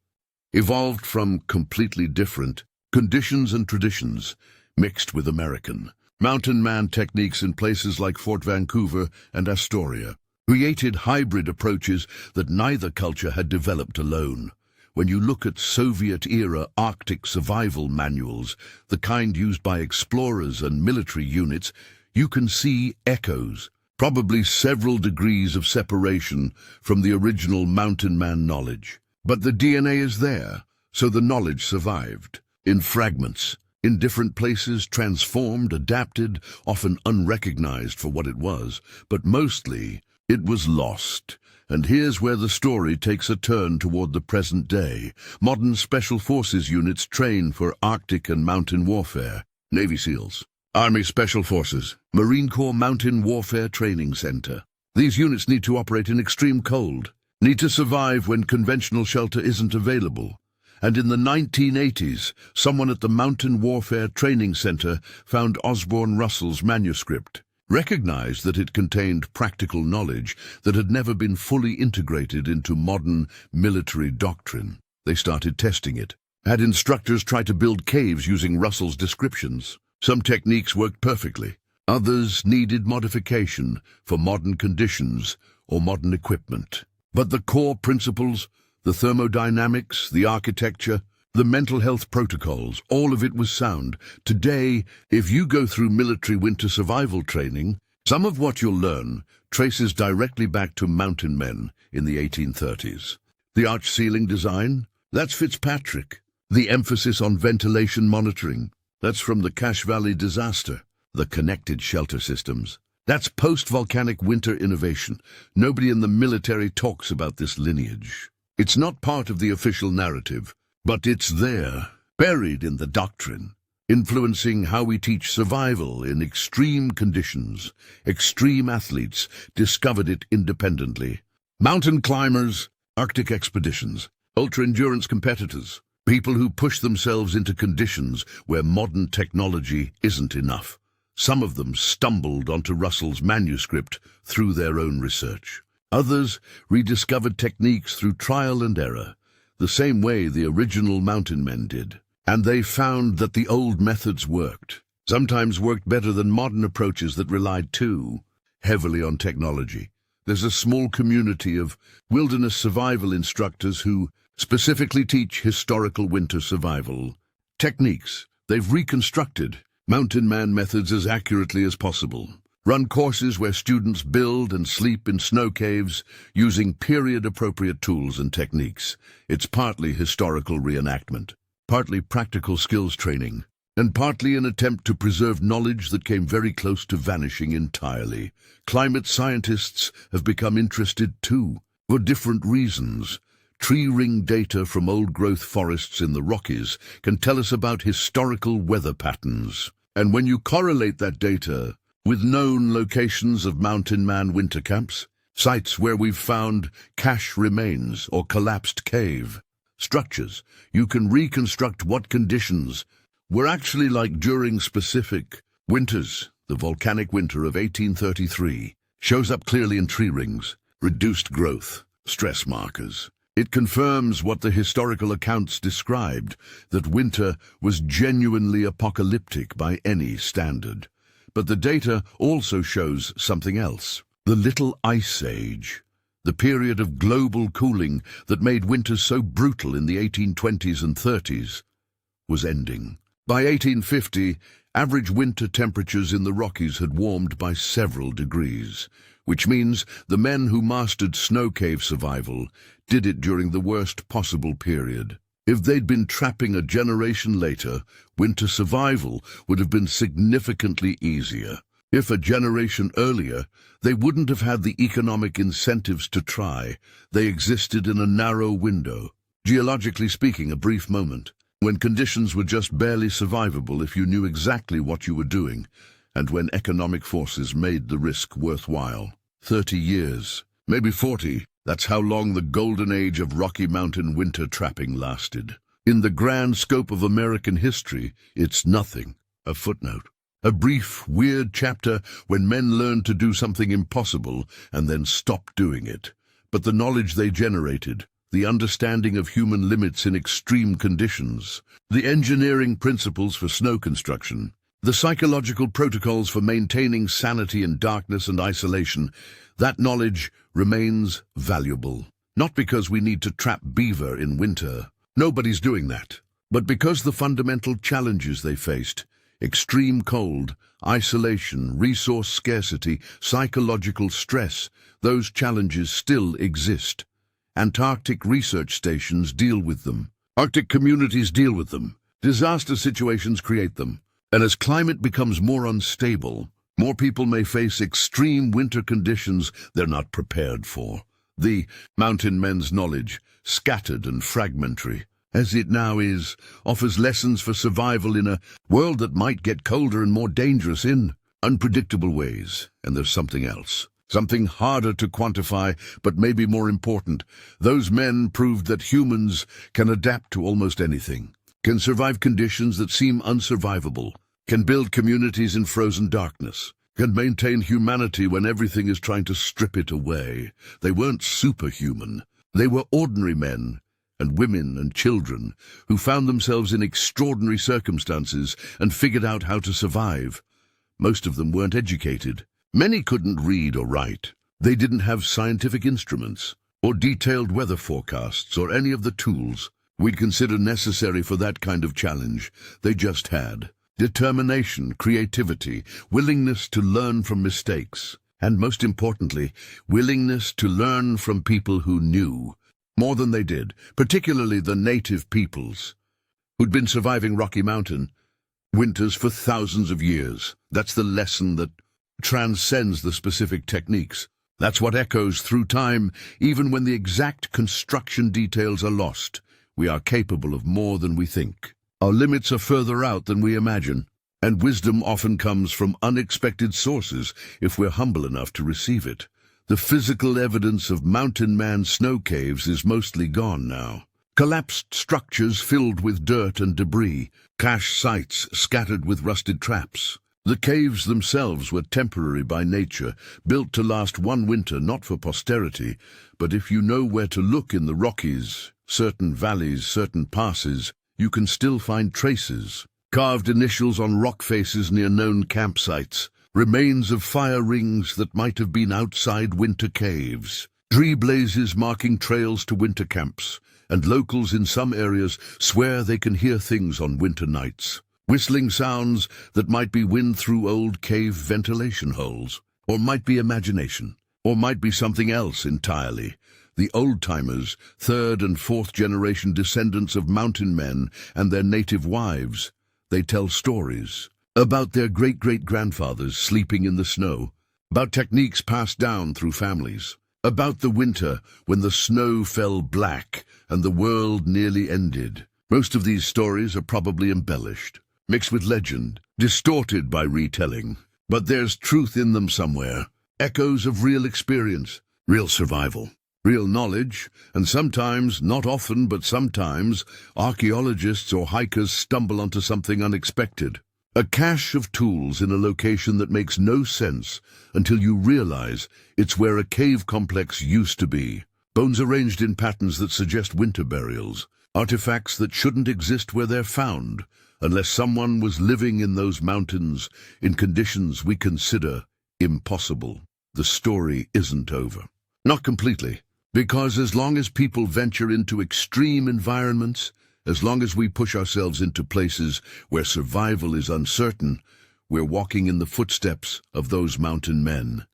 evolved from completely different conditions and traditions, mixed with American mountain man techniques in places like Fort Vancouver and Astoria. Created hybrid approaches that neither culture had developed alone. When you look at Soviet-era Arctic survival manuals, the kind used by explorers and military units, you can see echoes, probably several degrees of separation from the original mountain man knowledge. But the DNA is there, so the knowledge survived. In fragments, in different places, transformed, adapted, often unrecognized for what it was, but mostly it was lost. And here's where the story takes a turn toward the present day. Modern Special Forces units train for Arctic and mountain warfare. Navy SEALs, Army Special Forces, Marine Corps Mountain Warfare Training Center. These units need to operate in extreme cold, need to survive when conventional shelter isn't available. And in the 1980s, someone at the Mountain Warfare Training Center found Osborne Russell's manuscript, recognized that it contained practical knowledge that had never been fully integrated into modern military doctrine. They started testing it, had instructors try to build caves using Russell's descriptions. Some techniques worked perfectly. Others needed modification for modern conditions or modern equipment. But the core principles, the thermodynamics, the architecture, the mental health protocols, all of it was sound. Today, if you go through military winter survival training, some of what you'll learn traces directly back to mountain men in the 1830s. The arch ceiling design, that's Fitzpatrick. The emphasis on ventilation monitoring, that's from the Cache Valley disaster. The connected shelter systems, that's post-volcanic winter innovation. Nobody in the military talks about this lineage. It's not part of the official narrative, but it's there, buried in the doctrine, influencing how we teach survival in extreme conditions. Extreme athletes discovered it independently. Mountain climbers, Arctic expeditions, ultra-endurance competitors, people who push themselves into conditions where modern technology isn't enough. Some of them stumbled onto Russell's manuscript through their own research. Others rediscovered techniques through trial and error, the same way the original mountain men did. And they found that the old methods worked, sometimes worked better than modern approaches that relied too heavily on technology. There's a small community of wilderness survival instructors who specifically teach historical winter survival techniques. They've reconstructed mountain man methods as accurately as possible. Run courses where students build and sleep in snow caves using period-appropriate tools and techniques. It's partly historical reenactment, partly practical skills training, and partly an attempt to preserve knowledge that came very close to vanishing entirely. Climate scientists have become interested too, for different reasons. Tree ring data from old-growth forests in the Rockies can tell us about historical weather patterns. And when you correlate that data with known locations of mountain man winter camps, sites where we've found cache remains or collapsed cave structures, you can reconstruct what conditions were actually like during specific winters. The volcanic winter of 1833 shows up clearly in tree rings, reduced growth, stress markers. It confirms what the historical accounts described, that winter was genuinely apocalyptic by any standard. But the data also shows something else. The Little Ice Age, the period of global cooling that made winters so brutal in the 1820s and 30s, was ending. By 1850, average winter temperatures in the Rockies had warmed by several degrees, which means the men who mastered snow cave survival did it during the worst possible period. If they'd been trapping a generation later, winter survival would have been significantly easier. If a generation earlier, they wouldn't have had the economic incentives to try. They existed in a narrow window. Geologically speaking, a brief moment, when conditions were just barely survivable if you knew exactly what you were doing, and when economic forces made the risk worthwhile. 30 years, maybe 40, that's how long the golden age of Rocky Mountain winter trapping lasted. In the grand scope of American history, it's nothing, a footnote. A brief, weird chapter when men learned to do something impossible and then stopped doing it. But the knowledge they generated, the understanding of human limits in extreme conditions, the engineering principles for snow construction, the psychological protocols for maintaining sanity in darkness and isolation, that knowledge remains valuable. Not because we need to trap beaver in winter. Nobody's doing that. But because the fundamental challenges they faced, extreme cold, isolation, resource scarcity, psychological stress, those challenges still exist. Antarctic research stations deal with them. Arctic communities deal with them. Disaster situations create them. And as climate becomes more unstable, more people may face extreme winter conditions they're not prepared for. The mountain men's knowledge, scattered and fragmentary, as it now is, offers lessons for survival in a world that might get colder and more dangerous in unpredictable ways. And there's something else. Something harder to quantify, but maybe more important. Those men proved that humans can adapt to almost anything, can survive conditions that seem unsurvivable, can build communities in frozen darkness, can maintain humanity when everything is trying to strip it away. They weren't superhuman. They were ordinary men and women and children who found themselves in extraordinary circumstances and figured out how to survive. Most of them weren't educated. Many couldn't read or write. They didn't have scientific instruments or detailed weather forecasts or any of the tools we'd consider necessary for that kind of challenge. They just had determination, creativity, willingness to learn from mistakes, and most importantly, willingness to learn from people who knew more than they did, particularly the native peoples who'd been surviving Rocky Mountain winters for thousands of years. That's the lesson that transcends the specific techniques. That's what echoes through time, even when the exact construction details are lost. We are capable of more than we think. Our limits are further out than we imagine, and wisdom often comes from unexpected sources if we're humble enough to receive it. The physical evidence of mountain man snow caves is mostly gone now. Collapsed structures filled with dirt and debris, cache sites scattered with rusted traps. The caves themselves were temporary by nature, built to last one winter, not for posterity, but if you know where to look in the Rockies, certain valleys, certain passes, you can still find traces. Carved initials on rock faces near known campsites, remains of fire rings that might have been outside winter caves, tree blazes marking trails to winter camps, and locals in some areas swear they can hear things on winter nights. Whistling sounds that might be wind through old cave ventilation holes, or might be imagination, or might be something else entirely. The old-timers, third and fourth generation descendants of mountain men and their native wives, they tell stories about their great-great-grandfathers sleeping in the snow, about techniques passed down through families, about the winter when the snow fell black and the world nearly ended. Most of these stories are probably embellished, mixed with legend, distorted by retelling. But there's truth in them somewhere, echoes of real experience, real survival, real knowledge, and sometimes, not often, but sometimes, archaeologists or hikers stumble onto something unexpected. A cache of tools in a location that makes no sense until you realize it's where a cave complex used to be. Bones arranged in patterns that suggest winter burials, artifacts that shouldn't exist where they're found, unless someone was living in those mountains in conditions we consider impossible. The story isn't over. Not completely, because as long as people venture into extreme environments, as long as we push ourselves into places where survival is uncertain, we're walking in the footsteps of those mountain men.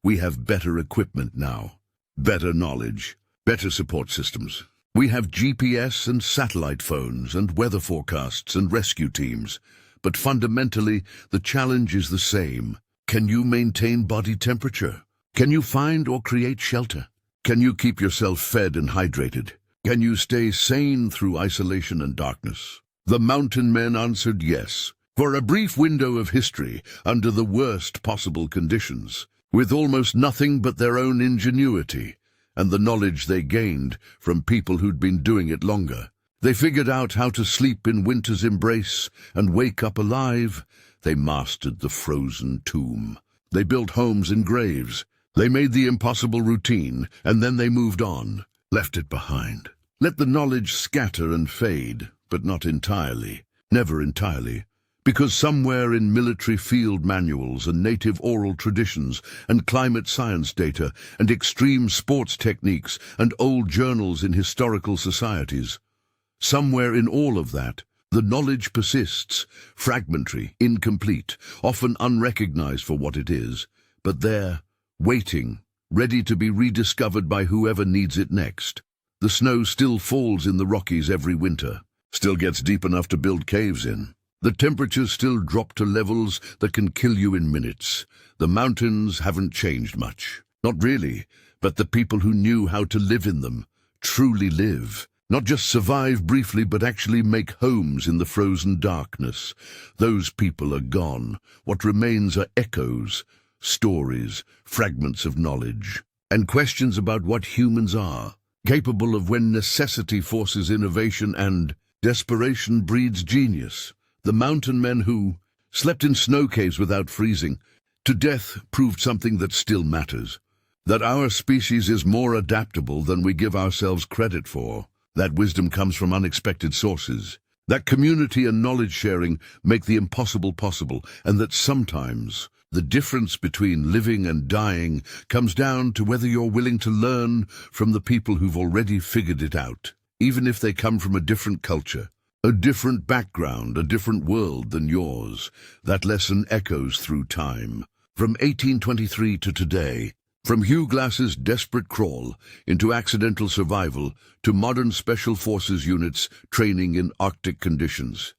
We have better equipment now, better knowledge, better support systems. We have GPS and satellite phones and weather forecasts and rescue teams, but fundamentally the challenge is the same. Can you maintain body temperature? Can you find or create shelter? Can you keep yourself fed and hydrated? Can you stay sane through isolation and darkness? The mountain men answered yes, for a brief window of history under the worst possible conditions, with almost nothing but their own ingenuity and the knowledge they gained from people who'd been doing it longer. They figured out how to sleep in winter's embrace and wake up alive. They mastered the frozen tomb. They built homes in graves. They made the impossible routine, and then they moved on, left it behind. Let the knowledge scatter and fade, but not entirely, never entirely. Because somewhere in military field manuals and native oral traditions and climate science data and extreme sports techniques and old journals in historical societies, somewhere in all of that, the knowledge persists, fragmentary, incomplete, often unrecognized for what it is, but there, waiting, ready to be rediscovered by whoever needs it next. The snow still falls in the Rockies every winter, still gets deep enough to build caves in. The temperatures still drop to levels that can kill you in minutes. The mountains haven't changed much. Not really, but the people who knew how to live in them truly live. Not just survive briefly, but actually make homes in the frozen darkness. Those people are gone. What remains are echoes, stories, fragments of knowledge, and questions about what humans are, capable of when necessity forces innovation and desperation breeds genius. The mountain men who slept in snow caves without freezing to death proved something that still matters. That our species is more adaptable than we give ourselves credit for. That wisdom comes from unexpected sources. That community and knowledge sharing make the impossible possible, and that sometimes the difference between living and dying comes down to whether you're willing to learn from the people who've already figured it out, even if they come from a different culture, a different background, a different world than yours. That lesson echoes through time. From 1823 to today, from Hugh Glass's desperate crawl into accidental survival to modern special forces units training in Arctic conditions.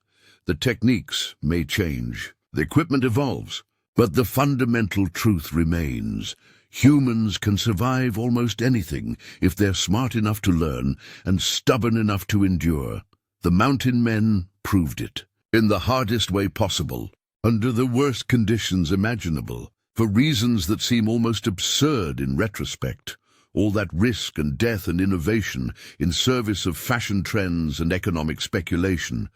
The techniques may change, the equipment evolves, but the fundamental truth remains. Humans can survive almost anything if they're smart enough to learn and stubborn enough to endure. The mountain men proved it, in the hardest way possible, under the worst conditions imaginable. For reasons that seem almost absurd in retrospect, all that risk and death and innovation in service of fashion trends and economic speculation.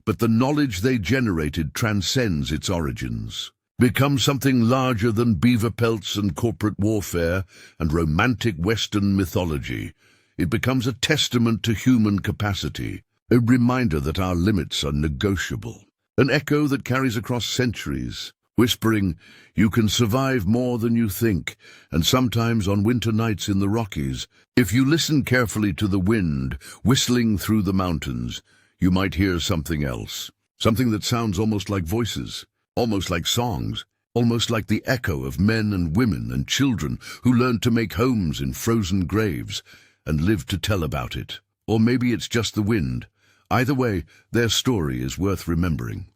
But the knowledge they generated transcends its origins, becomes something larger than beaver pelts and corporate warfare and romantic Western mythology. It becomes a testament to human capacity, a reminder that our limits are negotiable, an echo that carries across centuries, whispering, "You can survive more than you think," and sometimes on winter nights in the Rockies, if you listen carefully to the wind whistling through the mountains, you might hear something else, something that sounds almost like voices, almost like songs, almost like the echo of men and women and children who learned to make homes in frozen graves and lived to tell about it. Or maybe it's just the wind. Either way, their story is worth remembering.